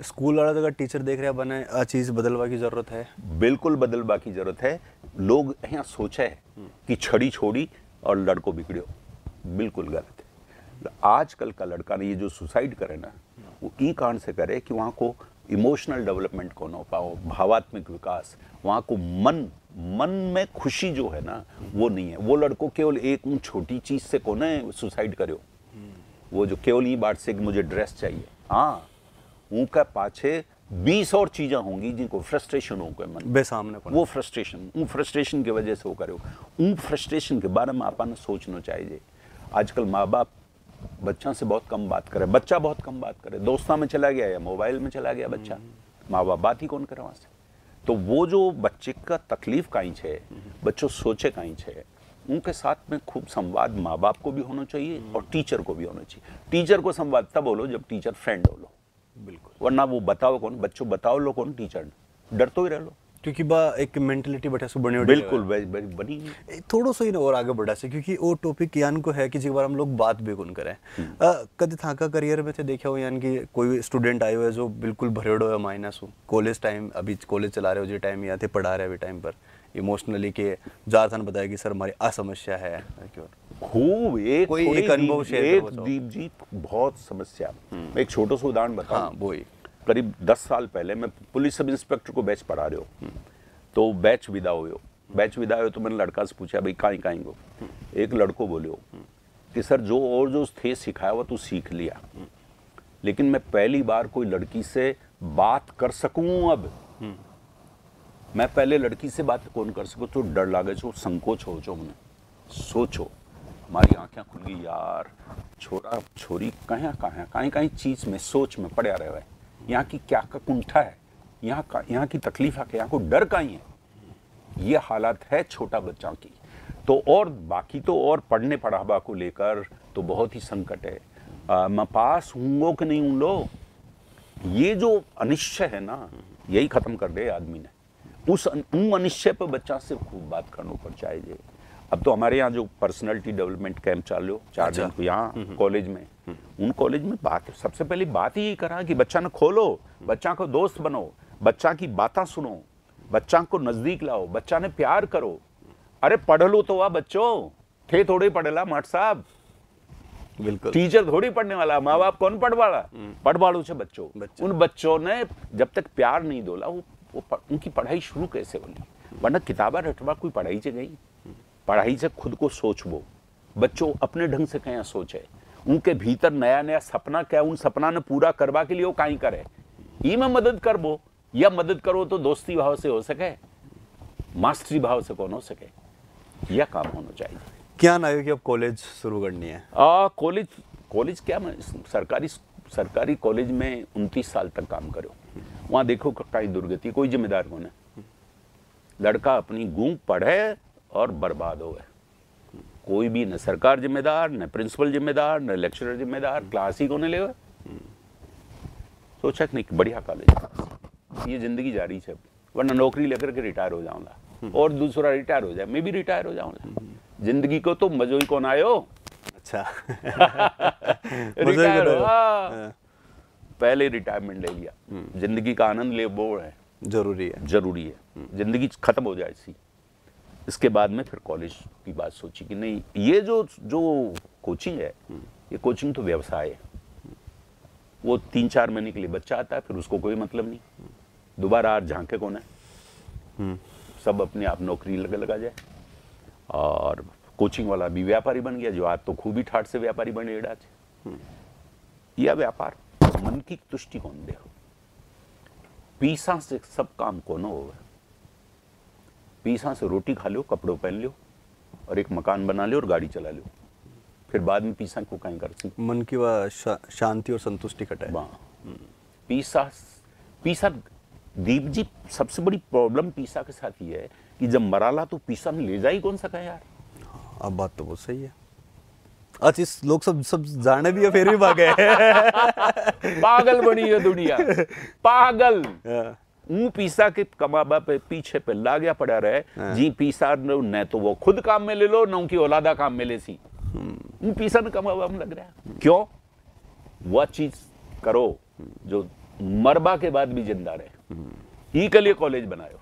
स्कूल वाला जगह टीचर देख रहे बने आ चीज बदलवा की जरूरत है, बिल्कुल बदलवा की जरूरत है। लोग यहाँ सोचे कि छड़ी छोड़ी और लड़को बिगड़ो, बिल्कुल गलत है। आजकल का लड़का ने ये जो सुसाइड करे ना, वो ई कारण से करे कि वहाँ को इमोशनल डेवलपमेंट को ना पाओ, भावात्मक विकास, वहाँ को मन में खुशी जो है ना वो नहीं है। वो लड़को केवल एक छोटी चीज से को ना सुसाइड करो, वो जो केवल ये बात से कि मुझे ड्रेस चाहिए, हाँ उनका पाछे 20 और चीजें होंगी जिनको फ्रस्ट्रेशन होगा मन बेसामने, वो फ्रस्ट्रेशन की वजह से वो करो। उन फ्रस्ट्रेशन के बारे में आपने सोचना चाहिए। आजकल माँ बाप बच्चा से बहुत कम बात करे, बच्चा बहुत कम बात करे, दोस्ता में चला गया या मोबाइल में चला गया बच्चा, माँ बाप बात ही कौन करे वहाँ से। तो वो जो बच्चे का तकलीफ कहीं है, बच्चों सोचे कहीं है, उनके साथ में खूब संवाद माँ बाप को भी होना चाहिए और टीचर को भी होना चाहिए। टीचर को संवाद तब बोलो जब टीचर फ्रेंड हो लो, बिल्कुल, वरना वो बताओ कौन, बच्चों बताओ लो कौन, टीचर डर तो ही रह लो, क्योंकि बा एक मेंटलिटी बटे सो बनी बिल्कुल बनी थोड़ा सा ही ना और आगे बढ़ा से, क्योंकि वो टॉपिक यान को है कि जिस बार हम लोग बात भी कौन करें। कभी थाका करियर में थे देखा हो यान कि कोई स्टूडेंट आए हुए जो बिल्कुल भरेड़ो है माइनस हो, कॉलेज टाइम अभी कॉलेज चला रहे हो जो टाइम या थे पढ़ा रहे हुए टाइम पर इमोशनली के जार थान बताया कि सर हमारी असमस्या है, खूब एक अनुभव शेयर दीप जी बहुत समस्या। एक छोटा सा उदाहरण बताऊं। हाँ, वही करीब 10 साल पहले मैं पुलिस सब इंस्पेक्टर को बैच पढ़ा रहे हो, तो बैच विदा हो तो मैंने लड़का से पूछा भाई कहीं को, एक लड़को बोलियो कि सर जो थे सिखाया वो तू सीख लिया, लेकिन मैं पहली बार कोई लड़की से बात कर सकूं, अब मैं पहले लड़की से बात कौन कर सकूं, तो डर लागे छो, संकोच हो जो मैंने सोचो, हमारी आंखें खुल गई यार, छोरा छोरी कहीं चीज में सोच में पड़ा रहे है, यहाँ की क्या का कुंठा है, यहाँ की तकलीफ है, यहाँ को डर कहीं है, ये हालत है छोटा बच्चा की। तो और बाकी तो और पढ़ने पढ़ावा को लेकर तो बहुत ही संकट है। मैं पास हूँगो कि नहीं हूँ लो, ये जो अनिश्चय है ना यही खत्म कर दे आदमी ने। उन अनिश्चय पर बच्चा से खूब बात करना पड़ चाहिए। अब तो हमारे यहाँ जो पर्सनालिटी डेवलपमेंट कैंप चालू 4 दिन को यहाँ कॉलेज में, उन कॉलेज में बात सबसे पहली बात ही करा कि बच्चा ने खोलो, बच्चा को दोस्त बनो, बच्चा की बातें सुनो, बच्चा को नजदीक लाओ, बच्चा ने प्यार करो। अरे पढ़ लो तो वाह बच्चों, थे थोड़े पढ़ेला माट साहब, बिल्कुल टीचर थोड़ी पढ़ने वाला, माँ बाप कौन पढ़वाड़ू छे बच्चों। उन बच्चों ने जब तक प्यार नहीं दोला वो उनकी पढ़ाई शुरू कैसे होगी, वरना किताबा रटवा कोई पढ़ाई से गई, पढ़ाई से खुद को सोचबो, बच्चों अपने ढंग से क्या सोचे, उनके भीतर नया नया सपना क्या, उन सपना ने पूरा करवा के लिए वो काई करे, ई में मदद करबो, या मदद करो तो दोस्ती भाव से हो सके, मास्टरी भाव से कौन हो सके, यह काम होना चाहिए। क्या ना कि अब कॉलेज शुरू करनी है? कॉलेज क्या, मैं सरकारी कॉलेज में 29 साल तक काम करो, वहां देखो कई दुर्गति, कोई जिम्मेदार कौन है, लड़का अपनी गूंग पढ़े और बर्बाद हो गए, कोई भी न सरकार जिम्मेदार, न प्रिंसिपल जिम्मेदार, न लेक्चरर जिम्मेदार, क्लास ही कोने ले गए। सोचा कि नहीं बढ़िया कॉलेज, ये जिंदगी जारी है, वरना नौकरी लेकर के रिटायर हो जाऊंगा। और दूसरा रिटायर हो जाए, मैं भी रिटायर हो जाऊंगा। जिंदगी को तो मजो ही कौन आयो। अच्छा रिटायर हो, हाँ। पहले रिटायरमेंट ले लिया, जिंदगी का आनंद ले, वो है जरूरी है। जरूरी है। जिंदगी खत्म हो जाए सी, इसके बाद में फिर कॉलेज की बात सोची कि नहीं, ये जो कोचिंग है, ये कोचिंग तो व्यवसाय है। वो 3-4 महीने के लिए बच्चा आता है, फिर उसको कोई मतलब नहीं, दोबारा आज झांके कौन है, सब अपने आप नौकरी लगा जाए। और कोचिंग वाला भी व्यापारी बन गया, जो आज तो खूब ही ठाट से व्यापारी बने एड़ा छे। यह व्यापार मन की तुष्टि कौन दे, पैसा से सब काम कौन हो। पैसा से रोटी खा लो, कपड़ों पहन लो, और एक मकान बना लो और गाड़ी चला लो, फिर बाद में पैसा को कहीं कर मन की वह शांति और संतुष्टि कटाए। पैसा दीप जी, सबसे बड़ी प्रॉब्लम पैसा के साथ ये है कि जब मराला तो पैसा में ले जा ही कौन सका यार। अब बात तो बहुत सही है। अच्छा, इस लोग सब जाने भी है, फिर भी भागे पागल बनी है दुनिया, पागल। पैसा के कमाबा पे पीछे पे लागया पड़ा रहे जी। पैसा न तो वो खुद काम में ले लो, न उनकी औलादा काम में ले सी। पैसा न कमाबा में लग रहा है। क्यों? वह चीज करो जो मरबा के बाद भी जिंदा रहे। ई के लिए कॉलेज बनायो,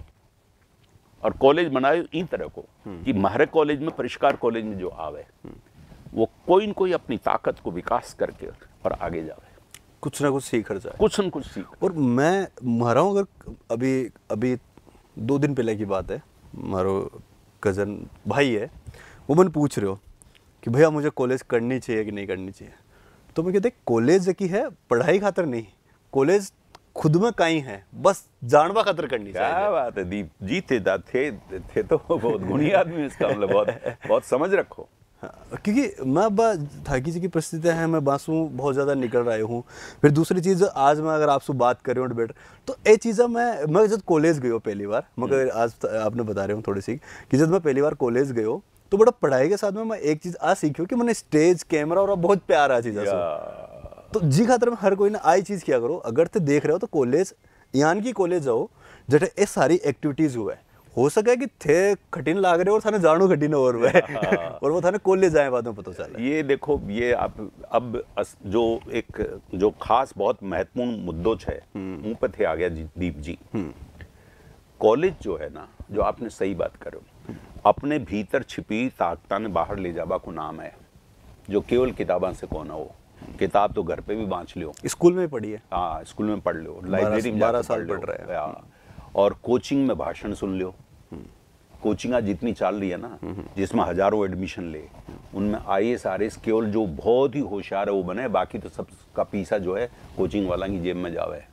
और कॉलेज बनायो इन तरह को कि हमारे कॉलेज में, परिष्कार कॉलेज में जो आवे, वो कोई न कोई अपनी ताकत को विकास करके और आगे जावे, कुछ ना कुछ सीख जाए, कुछ न कुछ सीख। और मैं मारा हूँ, अगर अभी 2 दिन पहले की बात है, मारो कजन भाई है, वो मैंने पूछ रहे हो कि भैया मुझे कॉलेज करनी चाहिए कि नहीं करनी चाहिए। तो मैं कहते कॉलेज की है पढ़ाई खातर नहीं, कॉलेज खुद में कहीं है, बस जानवा खातर करनी चाहिए। क्या बात है दीप जी, थे तो बहुत गुणी आदमी, इसका मतलब बहुत समझ रखो। हाँ, क्योंकि मैं थाकी जी की परिस्थितियाँ हैं, मैं बांसू बहुत ज़्यादा निकल रहा हूँ। फिर दूसरी चीज़, आज मैं अगर आपसे बात कर रही हूँ बेटर, तो ये चीज़ें मैं जब कॉलेज गई हूँ पहली बार, मगर आज आपने बता रहे हूँ थोड़ी सी कि जब मैं पहली बार कॉलेज गई हूँ, तो बड़ा पढ़ाई के साथ में मैं एक चीज़ आ सीखी हूँ कि मैंने स्टेज, कैमरा और बहुत प्यार आ चीज़। तो जी खातर में हर कोई ना आई चीज़ किया करो। अगर तो देख रहे हो तो कॉलेज, यान की कॉलेज जाओ जटे ये सारी एक्टिविटीज़ हुआ है, हो सके कि थे कठिन लाग रहे और थाने जानो कठिन और और वो थाने कॉलेज जाए बाद में पता चला। ये देखो, ये आप अब जो खास बहुत महत्वपूर्ण मुद्दों है उन पर थे आ गया दीप जी। कॉलेज जो है ना, जो आपने सही बात करो, अपने भीतर छिपी ताकता ने बाहर ले जाबा को नाम है, जो केवल किताबा से कौन हो। किताब तो घर पे भी बांच लो, स्कूल में पढ़ी है। हाँ, स्कूल में पढ़ लो, लाइब्रेरी में 12 साल पढ़ रहे हैं, और कोचिंग में भाषण सुन लो। कोचिंग आज जितनी चल रही है ना, जिसमें हजारों एडमिशन ले, उनमें IAS RAS केवल जो बहुत ही होशियार है वो बने, बाकी तो सबका पैसा जो है कोचिंग वाला की जेब में जावे।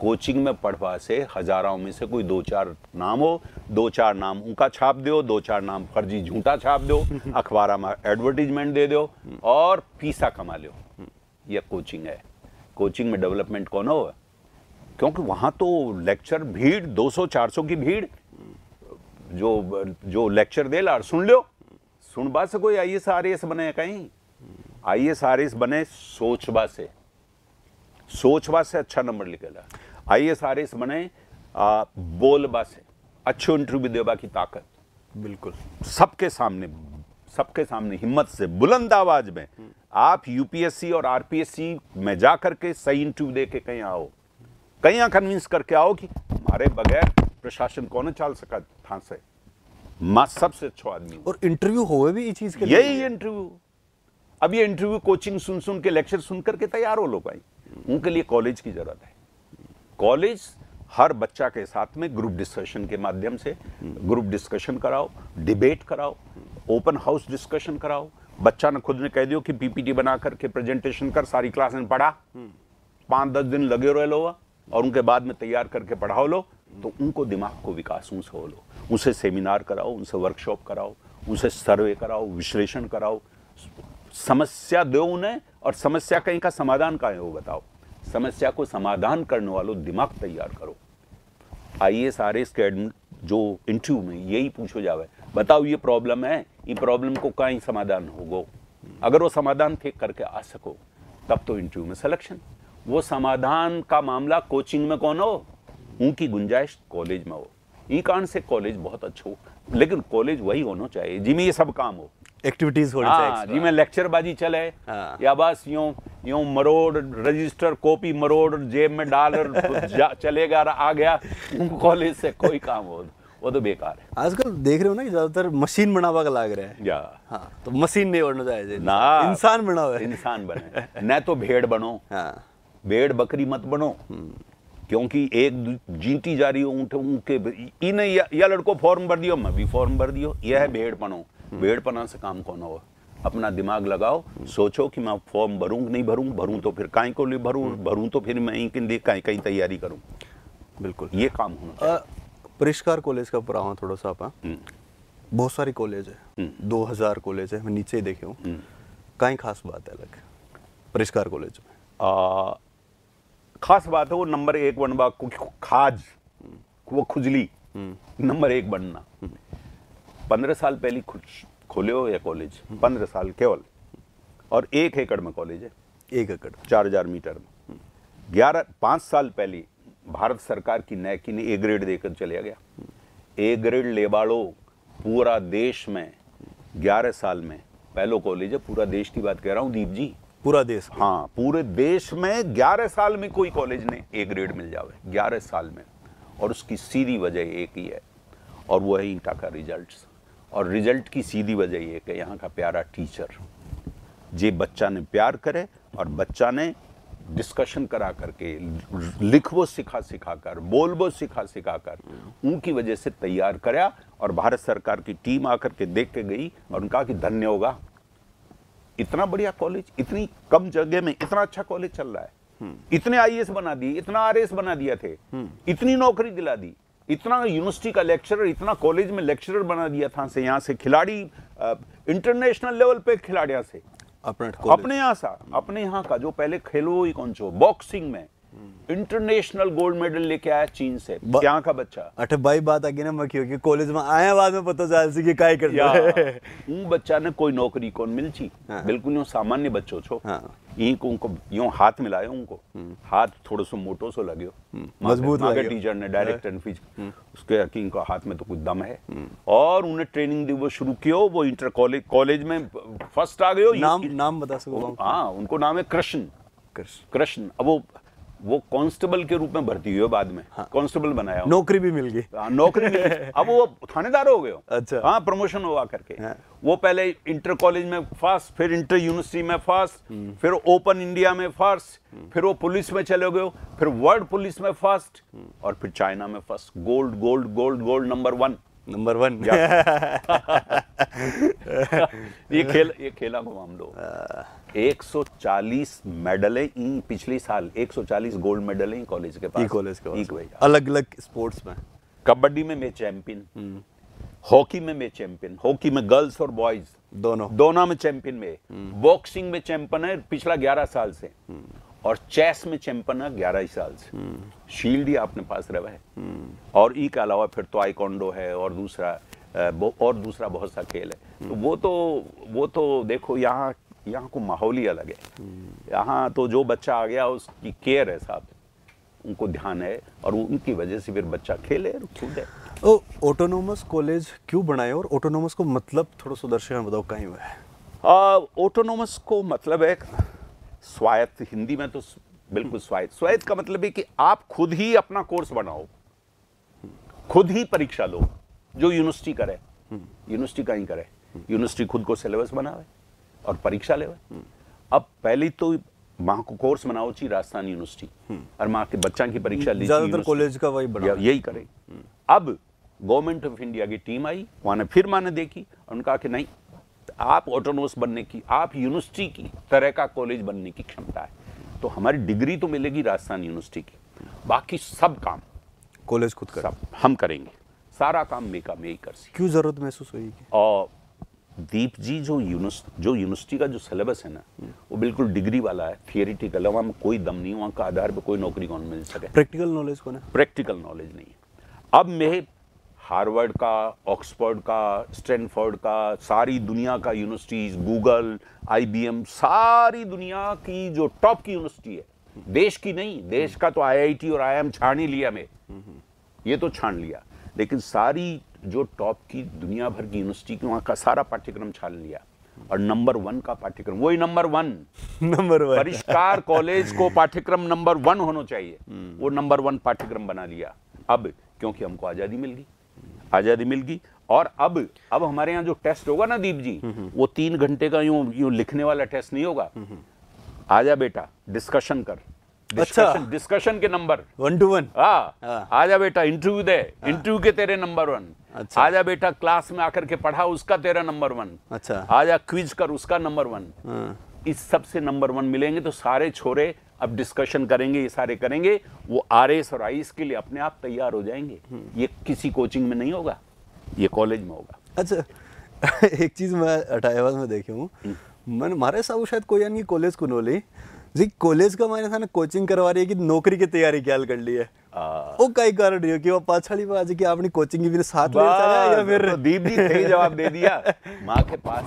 कोचिंग में पढ़वा से हजारों में से कोई 2-4 नाम हो, 2-4 नाम उनका छाप दो, 2-4 नाम फर्जी झूठा छाप दो, अखबार में एडवर्टीजमेंट दे दो और पैसा कमा लो। यह कोचिंग है। कोचिंग में डेवलपमेंट कौन हो? क्योंकि वहां तो लेक्चर भीड़, 200-400 की भीड़, जो लेक्चर दे ला सुन लो। सुनबा से कोई IAS RAS बने कहीं? IAS RAS बने सोचबा से अच्छा नंबर निकला। IAS RAS बने बोलबा से, अच्छे इंटरव्यू देबा की ताकत। बिल्कुल, सबके सामने हिम्मत से, बुलंद आवाज में आप UPSC और RPSC में जा करके सही इंटरव्यू दे के कहीं आओ, कहीं कन्विंस करके आओ कि हमारे बगैर प्रशासन कौन चाल सका था से, मां सबसे अच्छा आदमी। और इंटरव्यू होवे भी इस चीज के लिए, यही इंटरव्यू। अब ये इंटरव्यू कोचिंग सुन के, लेक्चर सुन करके तैयार हो लोग भाई, उनके लिए कॉलेज की जरूरत है। कॉलेज हर बच्चा के साथ में ग्रुप डिस्कशन के माध्यम से ग्रुप डिस्कशन कराओ, डिबेट कराओ, ओपन हाउस डिस्कशन कराओ। बच्चा ने खुद ने कह दियो कि PPT बना करके प्रेजेंटेशन कर, सारी क्लास ने पढ़ा, 5-10 दिन लगे रहे लो और उनके बाद में तैयार करके पढ़ाओ लो, तो उनको दिमाग को विकास उनसे हो लो। उनसे सेमिनार कराओ, उनसे वर्कशॉप कराओ, उनसे सर्वे कराओ, विश्लेषण कराओ, समस्या दो उन्हें, और समस्या कहीं का समाधान का है वो बताओ। समस्या को समाधान करने वालों दिमाग तैयार करो। IAS RAS के जो इंटरव्यू में यही पूछो जावे, बताओ ये प्रॉब्लम है, ये प्रॉब्लम को कहीं समाधान होगो। अगर वो समाधान थे करके आ सको, तब तो इंटरव्यू में सिलेक्शन। वो समाधान का मामला कोचिंग में कौन हो, उनकी गुंजाइश कॉलेज में हो। ई कारण से कॉलेज बहुत अच्छा हो, लेकिन कॉलेज वही होना चाहिए जिसमें ये सब काम हो, एक्टिविटीज होनी हाँ, चाहिए जिसमें लेक्चरबाजी चले, हाँ। या बस यूं यूं मरोड़ रजिस्टर कॉपी मरोड़ जेब में डाल चलेगा आ गया, कॉलेज से कोई काम हो वो तो बेकार है। आजकल देख रहे हो ना कि ज्यादातर मशीन बनावा का लाग रहा है। या हाँ, तो मशीन नहीं बनना चाहिए, ना, इंसान बना हुआ है। इंसान बने, न तो भेड़ बनो, हाँ, भेड़ बकरी मत बनो, क्योंकि एक जीती जा रही हो ऊँट उनके इन्हें या लड़को फॉर्म भर दियो, मैं भी फॉर्म भर दियो, यह है भेड़ पनो। भेड़ पना से काम कौन हो? अपना दिमाग लगाओ, सोचो कि मैं फॉर्म भरूं कि नहीं भरूं, भरूं तो फिर काहे को लिए भरूं तो फिर मैं के लिए कहीं तैयारी करूं। बिल्कुल, ये काम होना चाहिए। परिष्कार कॉलेज का पढ़ा हूँ थोड़ा सा आप। बहुत सारी कॉलेज है, 2000 कॉलेज है, मैं नीचे ही देखे हूँ। कहीं खास बात है अलग परिष्कार कॉलेज में? खास बात है वो नंबर 1 बनवा, खाज वो खुजली नंबर 1 बनना। 15 साल पहले खोले हो या कॉलेज, 15 साल केवल, और 1 एकड़ में कॉलेज है, 1 एकड़ 4000 मीटर में। 5 साल पहले भारत सरकार की नैकी ने ए ग्रेड देकर चलिया गया। ए ग्रेड ले बाड़ो पूरा देश में 11 साल में पहलो कॉलेज है, पूरा देश की बात कह रहा हूँ दीप जी, पूरा देश। हाँ, पूरे देश में 11 साल में कोई कॉलेज ने ए ग्रेड मिल जावे, 11 साल में। और उसकी सीधी वजह एक ही है, और वो है ईटा का रिजल्ट्स। और रिजल्ट की सीधी वजह ये कि यहाँ का प्यारा टीचर, जे बच्चा ने प्यार करे और बच्चा ने डिस्कशन करा करके, लिखवो सिखा कर, बोलवो सिखा कर, उनकी वजह से तैयार कराया। और भारत सरकार की टीम आकर के देख के गई और उनका कि धन्य होगा, इतना बढ़िया कॉलेज, इतनी कम जगह में इतना अच्छा कॉलेज चल रहा है, इतने आईएएस बना दिए, इतना आरएएस बना दिया थे, इतनी नौकरी दिला दी, इतना यूनिवर्सिटी का लेक्चरर, इतना कॉलेज में लेक्चरर बना दिया था, से यहाँ से खिलाड़ी इंटरनेशनल लेवल पे खिलाड़ियों से अपने यहाँ का जो पहले खेलो ही कौन सो बॉक्सिंग में इंटरनेशनल गोल्ड मेडल लेके आया चीन से, यहाँ का बच्चा। अठे भाई बात आगे ना मखियो कि कॉलेज में आया बाद में पता चल सी कि काय करता है। उन बच्चा ने कोई नौकरी कौन मिलची, बिल्कुल यूं सामान्य बच्चों छो, उनको यूं हाथ मिलायो, उनको हाथ थोड़ो सो मोटो सो लगे, मजबूत लगे। टीचर ने डायरेक्ट उसके यकीन को हाथ में तो कुछ दम है, और उन्हें ट्रेनिंग दी, वो शुरू कियो, वो इंटर कॉलेज में फर्स्ट आ गयो। नाम बता सको? हाँ, उनको नाम है कृष्ण। अब वो कांस्टेबल के रूप में भर्ती हुए, बाद में कांस्टेबल बनाया, नौकरी भी मिल गई। नौकरी मिल गई, अब वो थानेदार हो गए। अच्छा, हाँ, प्रमोशन हुआ करके। वो पहले इंटर कॉलेज में फर्स्ट, फिर इंटर यूनिवर्सिटी में फर्स्ट, फिर ओपन इंडिया में फर्स्ट, फिर वो पुलिस में चले गए, फिर वर्ल्ड पुलिस में फर्स्ट, और फिर चाइना में फर्स्ट, गोल्ड नंबर 1। ये खेला को मामलो 140 मेडल है पिछले साल, 140 गोल्ड मेडल है कॉलेज के पास, अलग अलग स्पोर्ट्स में। कबड्डी में मैं चैंपियन, हॉकी में मैं चैंपियन, हॉकी में गर्ल्स और बॉयज दोनों में चैंपियन में, बॉक्सिंग में चैंपियन है पिछला 11 साल से, और चेस में चैंपियन है 11 साल से। शील्ड ही अपने पास रहा है, और ई के अलावा फिर तो आइकोंडो है, और दूसरा बहुत सा खेल है। तो वो तो देखो यहाँ को माहौल ही अलग है। यहाँ तो जो बच्चा आ गया उसकी केयर है साहब, उनको ध्यान है, और उनकी वजह से फिर बच्चा खेले कूदे। ऑटोनोमस कॉलेज क्यों बनाए, और ऑटोनोमस को मतलब थोड़ा सा दर्शक में बताओ कहीं हुआ है? ऑटोनोमस को मतलब है स्वायत्त, हिंदी में तो बिल्कुल स्वायत्त का मतलब है कि आप खुद ही अपना कोर्स बनाओ, खुद ही परीक्षा लो, जो यूनिवर्सिटी करे, यूनिवर्सिटी कहीं करे, यूनिवर्सिटी खुद को सिलेबस बनावे और परीक्षा ले। अब पहले तो वहां को कोर्स बनाओ चाहिए राजस्थान यूनिवर्सिटी, और वहां के बच्चा की परीक्षा ली, ज्यादातर कॉलेज का वही बना, यही करे। अब गवर्नमेंट ऑफ इंडिया की टीम आई, वहां फिर माने देखी, और उनका कि नहीं, आप ऑटोनोमस बनने की, आप यूनिवर्सिटी की तरह का कॉलेज बनने की क्षमता है, तो हमारी डिग्री तो मिलेगी राजस्थान यूनिवर्सिटी की, बाकी सब काम कॉलेज खुद कर, हम करेंगे, सारा काम मैं ही कर सकते। क्यों जरूरत महसूस हुई? और दीप जी, जो यूनिवर्सिटी का जो सिलेबस है ना, वो बिल्कुल डिग्री वाला है, थियरिटिकल, वहाँ में कोई दम नहीं, वहाँ का आधार पे कोई नौकरी कौन मिल सके। प्रैक्टिकल नॉलेज कौन है? प्रैक्टिकल नॉलेज नहीं है। अब मैं हार्वर्ड का, ऑक्सफोर्ड का, स्टैनफोर्ड का, सारी दुनिया का यूनिवर्सिटीज, गूगल, IBM, सारी दुनिया की जो टॉप की यूनिवर्सिटी है, देश की नहीं, देश का तो IIT और IIM छान ही लिया मैं, ये तो छान लिया, लेकिन सारी जो टॉप की दुनिया भर की यूनिवर्सिटी की वहाँ का सारा पाठ्यक्रम छान लिया और नंबर 1 का पाठ्यक्रम, वही नंबर 1 नंबर 1 परिष्कार कॉलेज को पाठ्यक्रम नंबर 1 होना चाहिए, वो नंबर 1 पाठ्यक्रम बना लिया। अब क्योंकि हमको आजादी मिल गई, आजादी मिल गई। और अब हमारे यहाँ जो टेस्ट होगा ना दीप जी, वो 3 घंटे का यूं लिखने वाला टेस्ट नहीं होगा। आजा बेटा डिस्कशन कर, डिस्कशन के नंबर 1 to 1। हाँ, आजा बेटा इंटरव्यू दे, इंटरव्यू के तेरे नंबर 1। अच्छा। आजा बेटा क्लास में आकर के पढ़ा, उसका तेरा नंबर 1। अच्छा। आजा क्विज कर, उसका नंबर 1। इस सब से नंबर 1 मिलेंगे तो सारे छोरे अब डिस्कशन करेंगे, ये सारे करेंगे, वो RS और IS के लिए अपने आप तैयार हो जाएंगे। ये किसी कोचिंग में नहीं होगा, ये कॉलेज में होगा। अच्छा एक चीज मैं 28 में देखे हूँ, मैंने मारे साहब शायद कोई यानी कॉलेज को नोली जी, कॉलेज का मैंने था ना कोचिंग करवा रही है कि नौकरी की तैयारी क्या कर ली है, वो कई कारण रही हो कि वो पाछड़ी में आज की आपने कोचिंग की भी साथ ले चला या फिर तो दीप जी सही जवाब दे दिया। माँ के पास,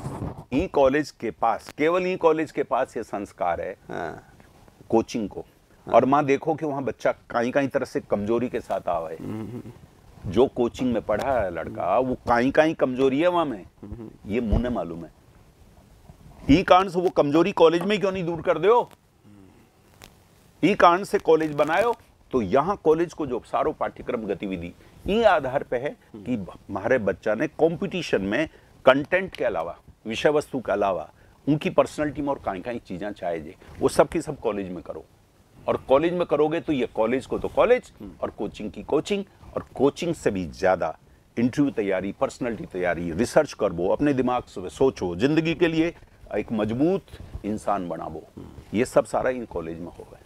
ई कॉलेज के पास, केवल ई कॉलेज के पास ये संस्कार है कोचिंग को। और माँ देखो कि वहाँ बच्चा कहीं तरह से कमजोरी के साथ आवा है, जो कोचिंग में पढ़ा है लड़का वो कहीं कमजोरी है वहां में, ये मुझे मालूम है। ई कारण से वो कमजोरी कॉलेज में क्यों नहीं दूर कर दो, ई कारण से कॉलेज बनायो। तो यहाँ कॉलेज को जो सारो पाठ्यक्रम गतिविधि ई आधार पे है कि हमारे बच्चा ने कंपटीशन में कंटेंट के अलावा, विषय वस्तु के अलावा उनकी पर्सनैलिटी में और कहीं चीजें चाहे जे वो सब की सब कॉलेज में करो। और कॉलेज में करोगे तो ये कॉलेज को तो कॉलेज और कोचिंग की कोचिंग, और कोचिंग से भी ज्यादा इंटरव्यू तैयारी, पर्सनैलिटी तैयारी, रिसर्च करबो, अपने दिमाग से सोचो, जिंदगी के लिए एक मजबूत इंसान बनाबो, ये सब सारा इन कॉलेज में होगा।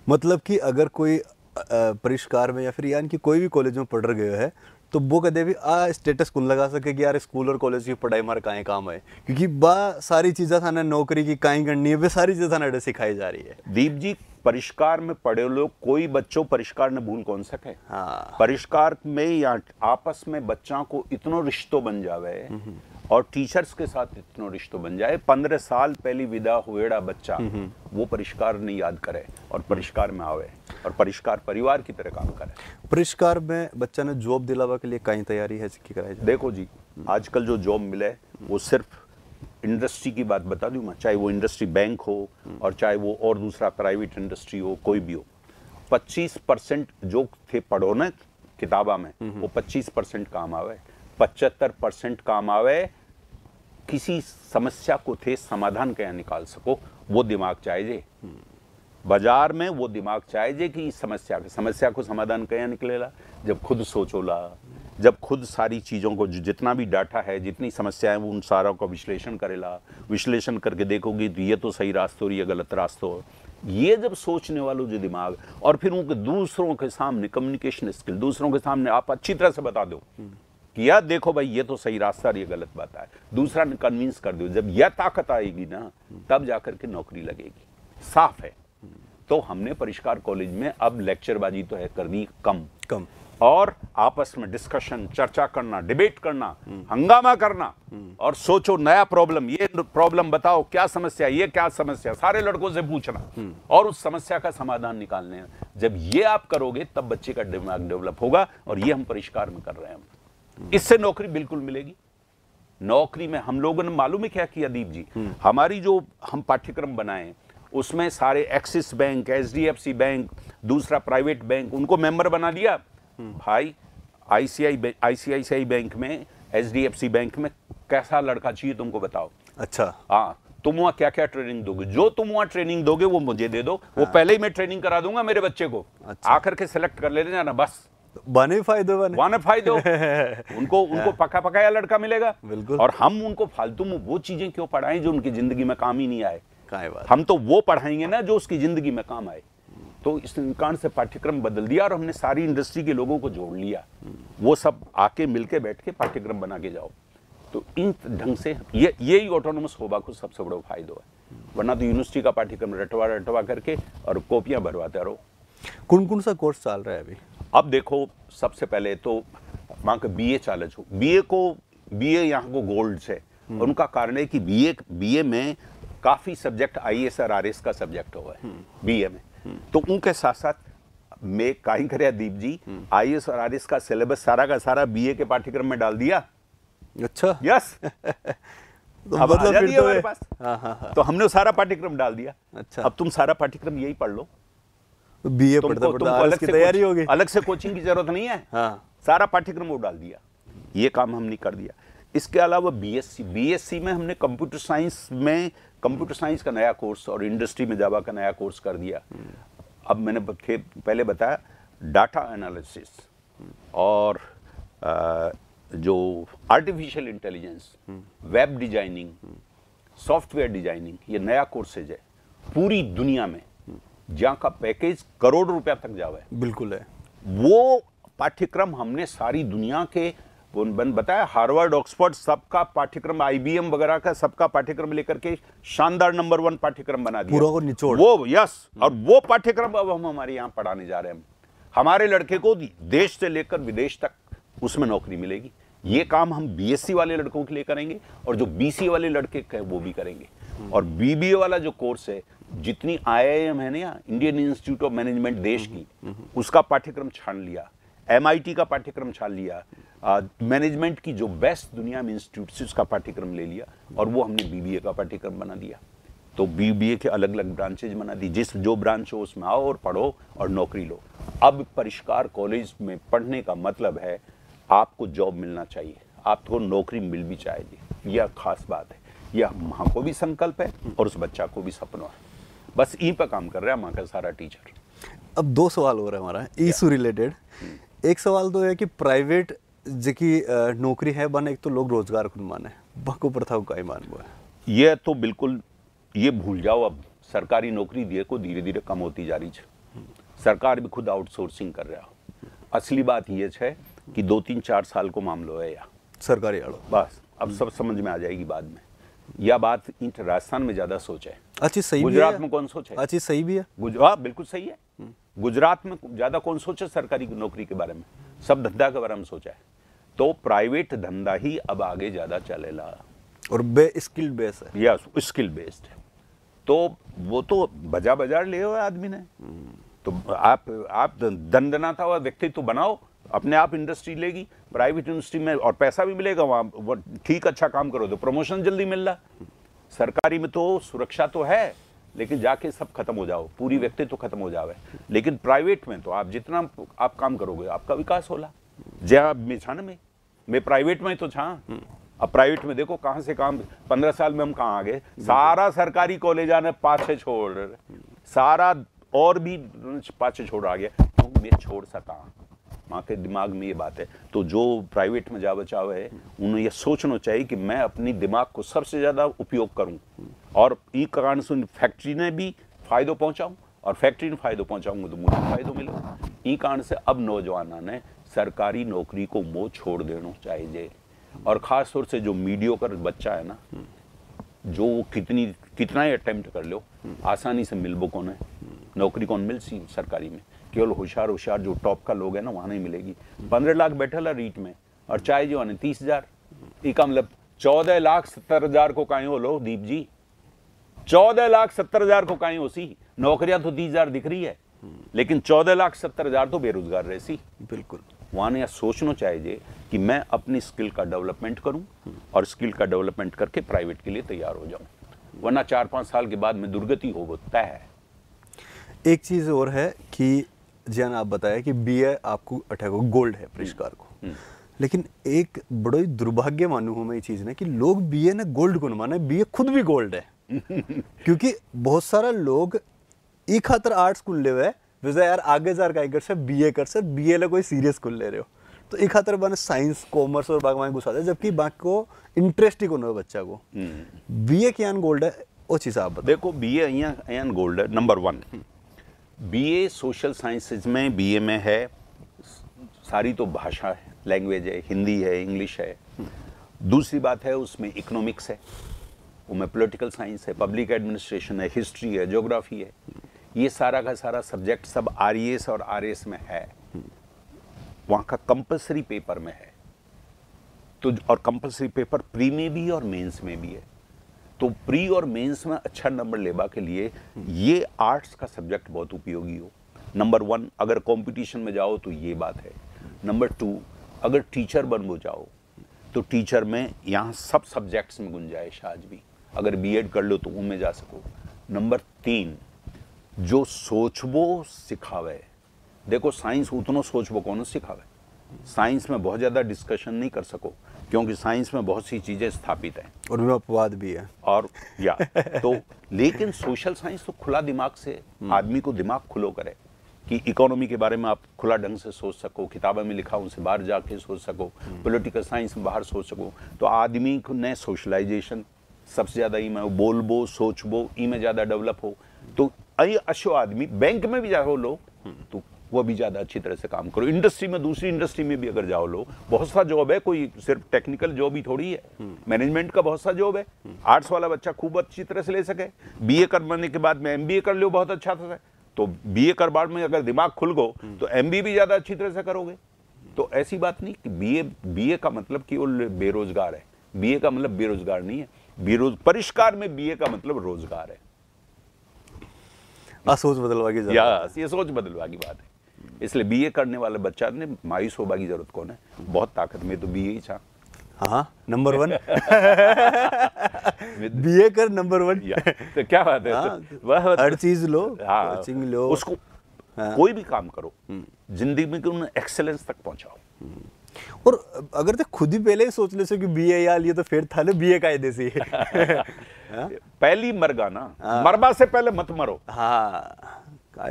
मतलब कि अगर कोई परिष्कार में या फिर यानी कि कोई भी कॉलेज में पढ़ गए है तो वो कदे भी स्टेटस कौन लगा सके कि यार स्कूल और कॉलेज की पढ़ाई हमारे कहाँ काम है, क्योंकि बा सारी चीज़ें था ना नौकरी की कहीं करनी है, वे सारी चीज़ें ना सिखाई जा रही है। दीप जी परिष्कार में पढ़े लोग, कोई बच्चों परिष्कार ने भूल कौन सके। हाँ। परिष्कार में या आपस में बच्चा को इतनो रिश्तो बन जावे और टीचर्स के साथ इतनो रिश्तो बन जाए, 15 साल पहली विदा हुएड़ा बच्चा वो परिष्कार नहीं याद करे और परिष्कार में आवे और परिष्कार परिवार की तरह काम करे। परिष्कार में बच्चा ने जॉब दिलावा के लिए कहीं तैयारी है कि कराई जाए? देखो जी आजकल जो जॉब मिले वो सिर्फ इंडस्ट्री की बात बता दूं मैं, चाहे वो इंडस्ट्री बैंक हो और चाहे वो और दूसरा प्राइवेट इंडस्ट्री हो, कोई भी हो, 25% जो थे पढ़ो ना किताबा में वो 25% काम आवे, 75% काम आवे किसी समस्या को थे समाधान क्या निकाल सको, वो दिमाग चाहिए बाजार में, वो दिमाग चाहिए कि इस समस्या को समाधान क्या निकलेला, जब खुद सोचोला, जब खुद सारी चीज़ों को जितना भी डाटा है, जितनी समस्याएं उन सारों का विश्लेषण करेला, विश्लेषण करके देखोगे तो ये तो सही रास्ता और ये गलत रास्ता हो, ये जब सोचने वालों जो दिमाग, और फिर उनके दूसरों के सामने कम्युनिकेशन स्किल, दूसरों के सामने आप अच्छी तरह से बता दो कि यार देखो भाई ये तो सही रास्ता और ये गलत बात है, दूसरा ने कन्विंस कर दो, जब यह ताकत आएगी ना तब जाकर के नौकरी लगेगी, साफ है। तो हमने परिष्कार कॉलेज में अब लेक्चरबाजी तो है कर दी कम और आपस में डिस्कशन, चर्चा करना, डिबेट करना, हंगामा करना और सोचो नया प्रॉब्लम, ये प्रॉब्लम बताओ क्या समस्या, ये क्या समस्या, सारे लड़कों से पूछना और उस समस्या का समाधान निकालने। जब ये आप करोगे तब बच्चे का दिमाग डेवलप होगा और ये हम परिष्कार में कर रहे हैं। इससे नौकरी बिल्कुल मिलेगी। नौकरी में हम लोगों ने मालूम है क्या किया दीप जी, हमारी जो हम पाठ्यक्रम बनाए उसमें सारे एक्सिस बैंक, HDFC बैंक, दूसरा प्राइवेट बैंक, उनको मेंबर बना दिया। भाई ICICI बैंक में, HDFC बैंक में कैसा लड़का चाहिए तुमको बताओ। अच्छा हाँ, तुम वहाँ क्या क्या ट्रेनिंग दोगे, जो तुम वहाँ ट्रेनिंग दोगे वो मुझे दे दो, वो पहले ही मैं ट्रेनिंग करा दूंगा मेरे बच्चे को। अच्छा। आकर के सिलेक्ट कर लेते जाना बस, बने फायदे उनको पका पकाया लड़का मिलेगा। बिल्कुल। और हम उनको फालतू में वो चीजें क्यों पढ़ाएं जो उनकी जिंदगी में काम ही नहीं आए। बात। हम तो वो पढ़ाएंगे ना जो उसकी जिंदगी में काम आए। तो इस कारण से पाठ्यक्रम बदल दिया और हमने सारी इंडस्ट्री के लोगों को जोड़ लिया, वो सब आके मिलके बैठ के पाठ्यक्रम बना के जाओ। तो इन ढंग से यही ऑटोनोमस होबा को सबसे बड़ा फायदा है, वरना तो यूनिवर्सिटी का पाठ्यक्रम रटवा करके और कॉपियां भरवाते रहो। कौन से कोर्स चल रहा है अभी? अब देखो सबसे पहले तो वहाँ का BA चालू हो, BA यहाँ को गोल्ड से, और उनका कारण है कि BA में काफी सब्जेक्ट IAS और RS का सब्जेक्ट हुआ है BA में, तो उनके साथ साथ मैं काई करे दीप जी, आईएएस और आरएस का सिलेबस सारा का सारा बीए के पाठ्यक्रम में डाल दिया। अच्छा। यस। तो अब मतलब आजादी फिर है तो हमारे पास। हाँ। तो हमने सारा पाठ्यक्रम डाल दिया। अच्छा। अब तुम सारा पाठ्यक्रम यही पढ़ लो। बीए पढ़ते पढ़ते आरएस की तैयारी होगी। अलग से कोचिंग की जरूरत नहीं है। हाँ। सारा पाठ्यक्रम वो डाल दिया। ये काम हमने कर दिया। इसके अलावा बीएससी में हमने कंप्यूटर साइंस का नया कोर्स और इंडस्ट्री में जावा का नया कोर्स कर दिया। अब मैंने पहले बताया डाटा एनालिसिस और जो artificial intelligence, web designing, software designing, ये नया कोर्सेज है पूरी दुनिया में, जहाँ का पैकेज करोड़ों रुपया तक जावा है। बिल्कुल है। वो पाठ्यक्रम हमने सारी दुनिया के बताया, हार्वर्ड, ऑक्सफोर्ड, सबका पाठ्यक्रम, आईबीएम वगैरह का सबका पाठ्यक्रम लेकर के शानदार नंबर 1 पाठ्यक्रम बना दिया पूरा को निचोड़ वो। यस। और वो पाठ्यक्रम अब हम हमारे यहाँ पढ़ाने जा रहे हैं। हमारे लड़के को देश से लेकर विदेश तक उसमें नौकरी मिलेगी। ये काम हम बीएससी वाले लड़कों के लिए करेंगे और जो बीसी वाले लड़के वो भी करेंगे। और बीबीए वाला जो कोर्स है, जितनी आईआईएम है ना, इंडियन इंस्टीट्यूट ऑफ मैनेजमेंट देश की, उसका पाठ्यक्रम छान लिया, एमआईटी का पाठ्यक्रम छान लिया, मैनेजमेंट की जो बेस्ट दुनिया में इंस्टीट्यूट से उसका पाठ्यक्रम ले लिया और वो हमने बीबीए का पाठ्यक्रम बना दिया। तो बीबीए के अलग अलग ब्रांचेज बना दी, जो ब्रांच हो उसमें आओ और पढ़ो और नौकरी लो। अब परिष्कार कॉलेज में पढ़ने का मतलब है आपको जॉब मिलना चाहिए, आपको नौकरी मिल भी चाहिए। यह खास बात है। यह माँ को भी संकल्प है और उस बच्चा को भी सपना है। बस ई पर काम कर रहा है माँ का सारा टीचर। अब 2 सवाल हो रहा है हमारा ईसु रिलेटेड। एक सवाल तो है कि प्राइवेट जिकी नौकरी है बन, एक तो लोग रोजगार खुद माने बाको प्रथा का ही मान है। ये तो बिल्कुल ये भूल जाओ। अब सरकारी नौकरी दिए को धीरे धीरे कम होती जा रही है। सरकार भी खुद आउटसोर्सिंग कर रहा है। असली बात ये है कि 2-3-4 साल को मामलो है या सरकारी आड़ो बस अब सब समझ में आ जाएगी बाद में। यह बात राजस्थान में ज्यादा सोच है। अच्छी सही गुजरात में कौन सोच है? अच्छी सही भी है। गुजरात बिल्कुल सही है। गुजरात में ज्यादा कौन सोचे सरकारी नौकरी के बारे में? सब धंधा के बारे में सोचा है। तो प्राइवेट धंधा ही अब आगे ज्यादा चलेगा और स्किल्ड बेस है। या स्किल बेस्ड है। तो वो तो बाजार ले हुआ आदमी ने। तो आप दंडनाता हुआ व्यक्ति तो बनाओ, अपने आप इंडस्ट्री लेगी प्राइवेट इंडस्ट्री में और पैसा भी मिलेगा। वहाँ ठीक अच्छा काम करो तो प्रमोशन जल्दी मिल रहा। सरकारी में तो सुरक्षा तो है लेकिन जाके सब खत्म हो जाओ, पूरी व्यक्ति तो खत्म हो जावे। लेकिन प्राइवेट में तो आप जितना आप काम करोगे आपका विकास होला। जहाँ मैं छा ना मैं प्राइवेट में तो छा। अब प्राइवेट में देखो कहाँ से काम 15 साल में हम कहाँ आ गए। सारा सरकारी कॉलेज आने पाछे छोड़ सारा और भी पाछे छोड़ आ गया। मैं छोड़ सका, माँ के दिमाग में ये बात है। तो जो प्राइवेट में जा बचाव है उन्हें यह सोचना चाहिए कि मैं अपनी दिमाग को सबसे ज़्यादा उपयोग करूं और ई कारण से फैक्ट्री ने भी फायदो पहुंचाऊं और फैक्ट्री ने फायदो पहुंचाऊंगा तो मुझे फायदो मिलेगा। ई कारण से अब नौजवानों ने सरकारी नौकरी को मोह छोड़ देना चाहिए। और ख़ास तौर से जो मीडियोकर बच्चा है ना, जो कितना ही अटेम्प्ट कर लो आसानी से मिलबो कौन है नौकरी, कौन मिल सी सरकारी में। केवल होशियार जो टॉप का लोग है ना वहाँ नहीं मिलेगी। 15 लाख बैठल है रीट में और चाहे जो है 30,000। इसका मतलब 14,70,000 को कहीं हो लो दीप जी, 14,70,000 को कहीं हो सी। नौकरियां तो 30,000 दिख रही है लेकिन 14,70,000 तो बेरोजगार रह सी। बिल्कुल वहाँ ने यह सोचना चाहिए कि मैं अपनी स्किल का डेवलपमेंट करूं और स्किल का डेवलपमेंट करके प्राइवेट के लिए तैयार हो जाऊं, वरना 4-5 साल के बाद में दुर्गति हो तय है। एक चीज़ और है कि जियान आप बताया कि बीए आपको अटैको गोल्ड है परिष्कार को, लेकिन एक बड़ा ही दुर्भाग्य मानू हूं मैं ये चीज़ ना कि लोग बीए ने गोल्ड को न माने, बीए खुद भी गोल्ड है। क्योंकि बहुत सारा लोग ई खातर आर्ट्स स्कूल ले हुए वैसे यार आगे जार का से बीए कर से बीए ले कोई सीरियस स्कूल ले रहे हो तो ई खातर बने साइंस कॉमर्स और बाग में घुसा दे, जबकि बाकी को इंटरेस्ट ही को हो बच्चा को। बीए क्या गोल्ड है वो चीज़ आप बताओ। देखो बीए यहाँ गोल्ड है। नंबर 1 बीए सोशल साइंसेज में बीए में है सारी तो भाषा है, लैंग्वेज है, हिंदी है, इंग्लिश है। दूसरी बात है उसमें इकोनॉमिक्स है, उसमें पॉलिटिकल साइंस है, पब्लिक एडमिनिस्ट्रेशन है, हिस्ट्री है, ज्योग्राफी है। ये सारा का सारा सब्जेक्ट सब आरईएस और आरएस में है, वहाँ का कंपलसरी पेपर में है। तो और कंपलसरी पेपर प्री में भी और मेंस में भी है। तो प्री और मेंस में अच्छा नंबर लेबा के लिए ये आर्ट्स का सब्जेक्ट बहुत उपयोगी हो। नंबर 1 अगर कंपटीशन में जाओ तो ये बात है। नंबर 2 अगर टीचर बन जाओ तो टीचर में यहाँ सब सब्जेक्ट्स में गुंजाइश आज भी, अगर बीएड कर लो तो उनमें जा सको। नंबर 3 जो सोचबो सिखावे, देखो साइंस उतनो सोचबो कौन सिखावे, साइंस में बहुत ज़्यादा डिस्कशन नहीं कर सको क्योंकि साइंस में बहुत सी चीज़ें स्थापित हैं और उनमें अपवाद भी है। और या तो लेकिन सोशल साइंस तो खुला दिमाग से आदमी को दिमाग खुलो करे कि इकोनॉमी के बारे में आप खुला ढंग से सोच सको, किताबों में लिखा उनसे बाहर जाके सोच सको, पॉलिटिकल साइंस में बाहर सोच सको। तो आदमी को ने सोशलाइजेशन सबसे ज़्यादा ई में बोलबो सोचबो ई में ज़्यादा डेवलप हो तो अई अशो आदमी बैंक में भी जाओ लो तो वो भी ज़्यादा अच्छी तरह से काम करो। इंडस्ट्री में दूसरी इंडस्ट्री में भी अगर जाओ लो, बहुत सा जॉब है, कोई सिर्फ टेक्निकल जॉब ही थोड़ी है, मैनेजमेंट का बहुत सा जॉब है। आर्ट्स वाला बच्चा खूब अच्छी तरह से ले सके, बीए करने के बाद में एमबीए कर लो बहुत अच्छा था, तो बीए कर बाद में अगर दिमाग खुल गो तो एमबीए भी ज़्यादा अच्छी तरह से करोगे। तो ऐसी बात नहीं कि बीए का मतलब केवल बेरोजगार है, बीए का मतलब बेरोजगार नहीं है, परिष्कार में बीए का मतलब रोजगार है। सोच बदलवा की जरूरत ये सोच बदलवा की बात है। इसलिए बीए करने वाले बच्चा ने मायूस होने की जरूरत कौन है, बहुत ताकत में तो बीए ही था। हाँ नंबर 1 बीए कर नंबर 1 तो क्या बात है। हाँ, तो वह हर चीज लो, हाँ, कोचिंग लो, उसको कोई भी काम करो जिंदगी में उन्हें एक्सेलेंस तक पहुंचाओ। और अगर तो खुद ही पहले ही सोच ले सो कि बीए या लिए तो फिर था ना बीए कायदे से पहली मरगा ना, मरबा से पहले मत मरो। हाँ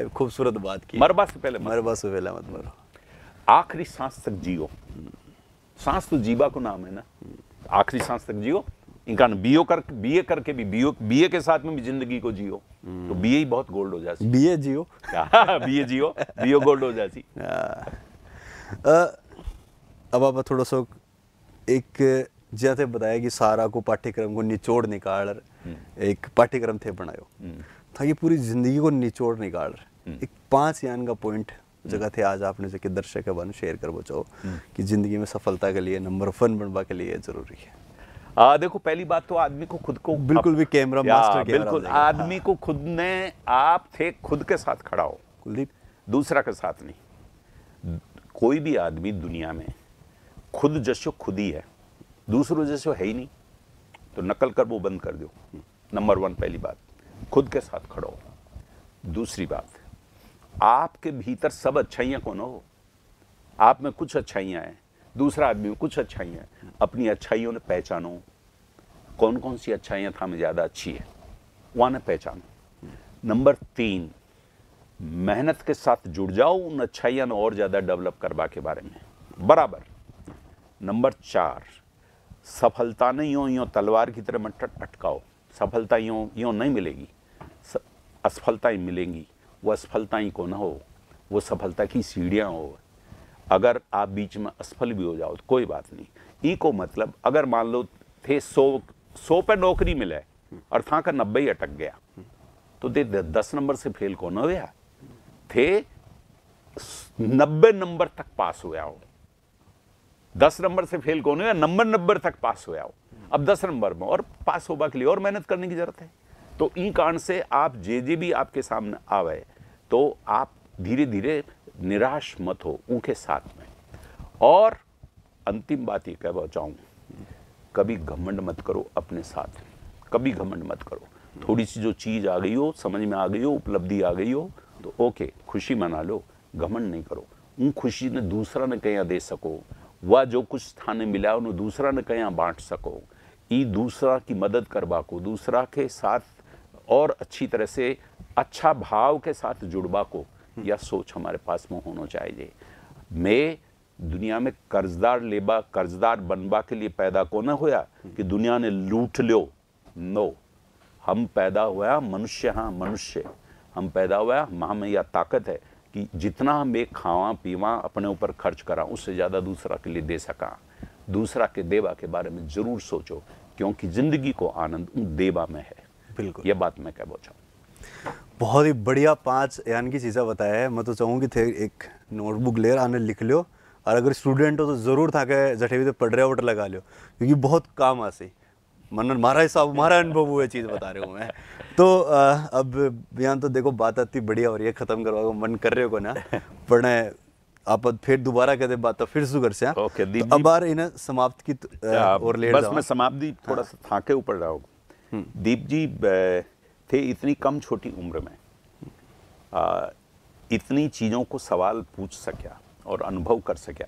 खूबसूरत बात की, मरबा से पहले मत मरो, आखिरी सांस तक जियो। सांस तो जीवा को नाम है ना, आखिरी सांस तक जियो। इनका बीए करके भी बीए के साथ में भी जिंदगी को जियो तो बीए ही बहुत गोल्ड हो जाती। बीए जियो बीए जियो, बीए गोल्ड हो जाती। अब आप थोड़ा सा एक जैसे बताया कि सारा को पाठ्यक्रम को निचोड़ निकाल एक पाठ्यक्रम थे बनायो ताकि पूरी जिंदगी को निचोड़ निकाल एक 5 यान का पॉइंट जगह थे आज आपने जो कि दर्शक के बारे शेयर कर बचाओ कि जिंदगी में सफलता के लिए नंबर 1 बनवा के लिए जरूरी है। देखो पहली बात तो आदमी को खुद को बिल्कुल भी कैमरा मास्टर बिल्कुल आदमी को खुद ने आप थे खुद के साथ खड़ा हो कुलदीप, दूसरा के साथ नहीं। कोई भी आदमी दुनिया में खुद जैसो खुद ही है, दूसरों जैसो है ही नहीं, तो नकल कर वो बंद कर दो। नंबर 1 पहली बात, खुद के साथ खड़ो। दूसरी बात, आपके भीतर सब अच्छाइयाँ कौन हो, आप में कुछ अच्छाइयाँ हैं, दूसरा आदमी में कुछ अच्छाइयाँ हैं, अपनी अच्छाइयों ने पहचानो कौन कौन सी अच्छाइयाँ था में ज़्यादा अच्छी है, वहाँ ने पहचानो। नंबर 3 मेहनत के साथ जुड़ जाओ उन अच्छाइयों ने और ज़्यादा डेवलप करवा के बारे में बराबर। नंबर 4 सफलता ने यूँ तलवार की तरह मत अटकाओ, सफलता यूँ नहीं मिलेगी, असफलता ही मिलेंगी। वो असफलता ही को ना हो, वो सफलता की सीढ़ियाँ हो। अगर आप बीच में असफल भी हो जाओ तो कोई बात नहीं। ई को मतलब अगर मान लो थे 100 पे नौकरी मिले और था का 90 ही अटक गया तो दे 10 नंबर से फेल कौन हो गया थे, 90 नंबर तक पास हुआ हो। 10 नंबर से फेल कौन हुआ, नंबर तक पास हुआ हो। अब 10 नंबर में और पास होने के लिए और मेहनत करने की जरूरत है। तो इन कारण से आप जे भी आपके सामने आवे तो आप धीरे धीरे निराश मत हो उनके साथ में। और अंतिम बात ये कह चाहूँ, कभी घमंड मत करो अपने साथ, कभी घमंड मत करो। थोड़ी सी जो चीज़ आ गई हो, समझ में आ गई हो, उपलब्धि आ गई हो तो ओके, खुशी मना लो, घमंड नहीं करो। उन खुशी ने दूसरा ने कहीं दे सको, वह जो कुछ थाने मिला उन्हें दूसरा ने कहीं बांट सको, ई दूसरा की मदद करवा को, दूसरा के साथ और अच्छी तरह से अच्छा भाव के साथ जुड़वा को, यह सोच हमारे पास में होना चाहिए। मैं दुनिया में कर्जदार बनवा के लिए पैदा को ना होया कि दुनिया ने लूट लो, नो, हम पैदा हुआ मनुष्य, हाँ मनुष्य हम पैदा हुआ, हमें यह ताकत है कि जितना हम एक खावा पीवा अपने ऊपर खर्च करा उससे ज़्यादा दूसरा के लिए दे सका। दूसरा के देवा के बारे में ज़रूर सोचो क्योंकि ज़िंदगी को आनंद उन देवा में है। बिल्कुल, यह बात मैं क्या बोलूँ। बहुत ही बढ़िया 5 यानी की चीज़ें बताया है। मैं तो चाहूँगी थे एक नोटबुक ले आने लिख लो, और अगर स्टूडेंट हो तो ज़रूर था कि जठे भी तो पढ़ रहे वोट लगा लो क्योंकि बहुत काम आसे मन मारा हिसाब हमारा अनुभव हुआ चीज़ बता रहे हूँ मैं। तो अब बयान तो देखो बात आती बढ़िया हो रही है, ख़त्म करवा को मन कर रहे हो को ना पर आप फिर दोबारा कहते बात तो फिर शुगर से ओके, तो अब बार इन्हें समाप्त की और लेट बस मैं समाप्ति थोड़ा सा थाके ऊपर जाऊँ। दीप जी थे इतनी कम छोटी उम्र में इतनी चीज़ों को सवाल पूछ सका और अनुभव कर सका,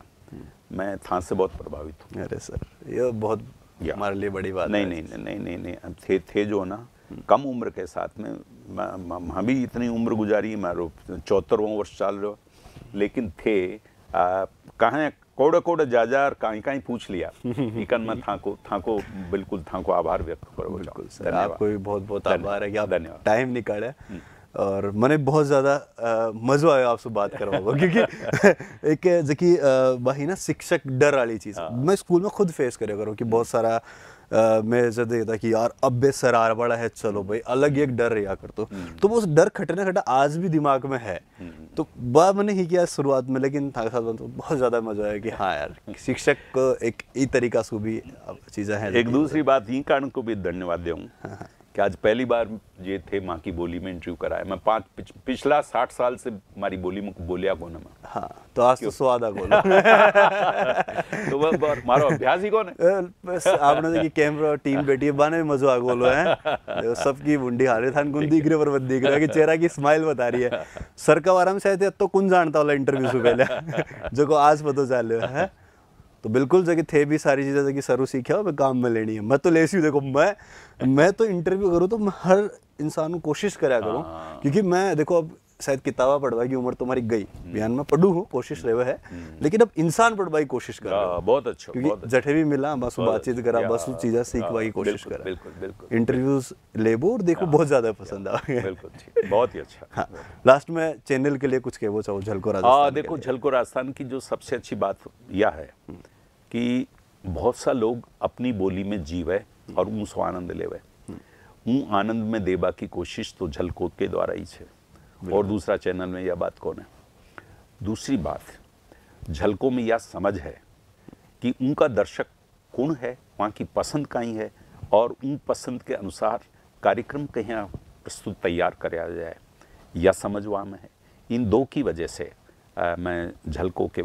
मैं था से बहुत प्रभावित हूँ। अरे सर ये बहुत हमारे लिए बड़ी बात नहीं, नहीं नहीं नहीं नहीं नहीं थे जो ना कम उम्र के साथ में हम भी इतनी उम्र गुजारी, मारो 74वां वर्ष चल रहे हो, लेकिन थे कहाँ कोड़े कोड़े जा कहीं कहीं पूछ लिया इकन में था को बिल्कुल था को आभार व्यक्त करो। बिल्कुल सर, आपको भी बहुत बहुत आभार है कि आप धन्यवाद टाइम निकाले और मैंने बहुत ज़्यादा मज़ो आया आपसे बात करवाऊंगा क्योंकि एक जबकि वही ना शिक्षक डर वाली चीज़ मैं स्कूल में खुद फेस करे करूँ कि बहुत सारा मैं जब देखता कि यार अब बे सरार बड़ा है, चलो भाई अलग ही एक डर रहा कर तो वो डर खटना खटा आज भी दिमाग में है। तो बात मैंने ही किया शुरुआत में, लेकिन था साथ तो बहुत ज़्यादा मजा आया कि हाँ यार शिक्षक को एक ई तरीका से भी चीज़ें हैं। एक दूसरी बात ये कारण को भी धन्यवाद दूँ कि आज पहली बार ये थे माँ की बोली में इंटरव्यू कराया। मैं पिछला 60 साल से हमारी बोली में बोलिया कौन है। हाँ तो आज तो स्वादा बोलो तो वो मारो अभ्यास ही कौन है। बस आपने देखिए कैमरा टीम बैठी है बाने मजो आ बोलो है सबकी बुंडी हारे थान कुन दिख रहे पर दिख रहा है कि चेहरा की स्माइल बता रही है। सर का बारे में शायद तो कुन जानता वाला इंटरव्यू से पहले जो को आज पता चल रहा है। तो बिल्कुल जगह थे भी सारी चीज़ें जगह सरू सीखा हो काम में लेनी है। मैं तो लेसी हूँ, देखो मैं तो इंटरव्यू करूँ तो मैं हर इंसान को कोशिश करा करूँ क्योंकि मैं देखो अब शायद किताबा पढ़वा की उम्र तुम्हारी गई बयान में पढ़ू हूँ कोशिश रहे है, लेकिन अब इंसान पढ़वा की कोशिश कर रहा बहुत अच्छा क्योंकि जठे भी मिला बस बातचीत करा बस चीज़ें सीखवा की कोशिश करा। बिल्कुल इंटरव्यूज लेबो और देखो बहुत ज़्यादा पसंद आ गया। बिल्कुल बहुत ही अच्छा। हाँ लास्ट में चैनल के लिए कुछ कहना चाहो झलको राजस्थान। देखो झलको राजस्थान की जो सबसे अच्छी बात यह है कि बहुत सा लोग अपनी बोली में जीवे और उस आनंद लेवे, उन आनंद में देबा की कोशिश तो झलको के द्वारा ही है। और दूसरा चैनल में यह बात कौन है। दूसरी बात झलको में यह समझ है कि उनका दर्शक कौन है, वहाँ की पसंद कहीं है और उन पसंद के अनुसार कार्यक्रम कहीं प्रस्तुत तैयार कराया जाए, यह समझ वहाँ में है। इन दो की वजह से मैं झलको के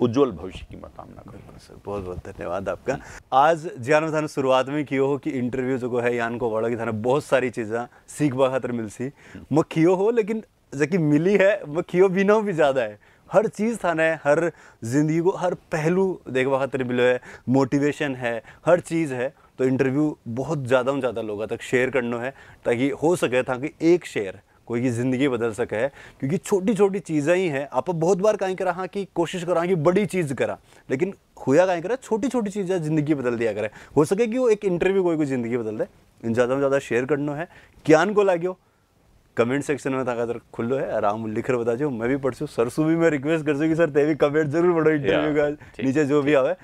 उज्जवल भविष्य की कामना करूँगा। सर बहुत बहुत धन्यवाद आपका। आज जियान थाने शुरुआत में कियो हो कि इंटरव्यू जो है यान को वाला की थाने बहुत सारी चीज़ें सीखवा खातर मिल सी मैं कियो हो, लेकिन जबकि मिली है मैं कियो बिना भी ज़्यादा है। हर चीज़ थाने हर जिंदगी को हर पहलू देखवा खातर मिलो है, मोटिवेशन है, हर चीज़ है। तो इंटरव्यू बहुत ज़्यादा लोगों तक शेयर करना है ताकि हो सके था कि एक शेयर कोई की ज़िंदगी बदल सके है। क्योंकि छोटी छोटी चीज़ें ही हैं। आप बहुत बार कहीं करा हाँ कि कोशिश करा कि बड़ी चीज़ करा, लेकिन हुआ कहीं करा छोटी छोटी चीज़ें ज़िंदगी बदल दिया करे। हो सके कि वो एक इंटरव्यू कोई ज़िंदगी बदल दे। इन ज़्यादा में ज़्यादा शेयर करना है। ज्ञान को लाग्यो कमेंट सेक्शन में था खुल्लो है आराम लिख कर बता जो मैं भी पढ़ सरसू भी मैं रिक्वेस्ट कर कि सर ते भी कमेंट जरूर पढ़ो इंटरव्यू का नीचे जो भी आवे।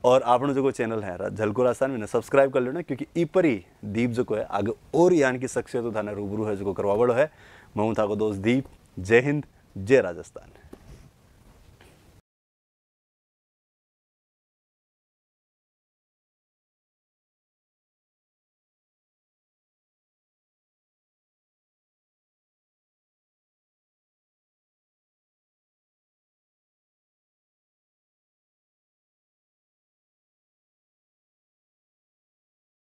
और आपने जो चैनल है झलको राजस्थान में सब्सक्राइब कर लेना क्योंकि ई पर ही दीप जो है आगे और यान की शख्सियत थाना रूबरू है जो करवा बड़ो है। मैं हूँ था को दोस्त दीप। जय हिंद जय राजस्थान।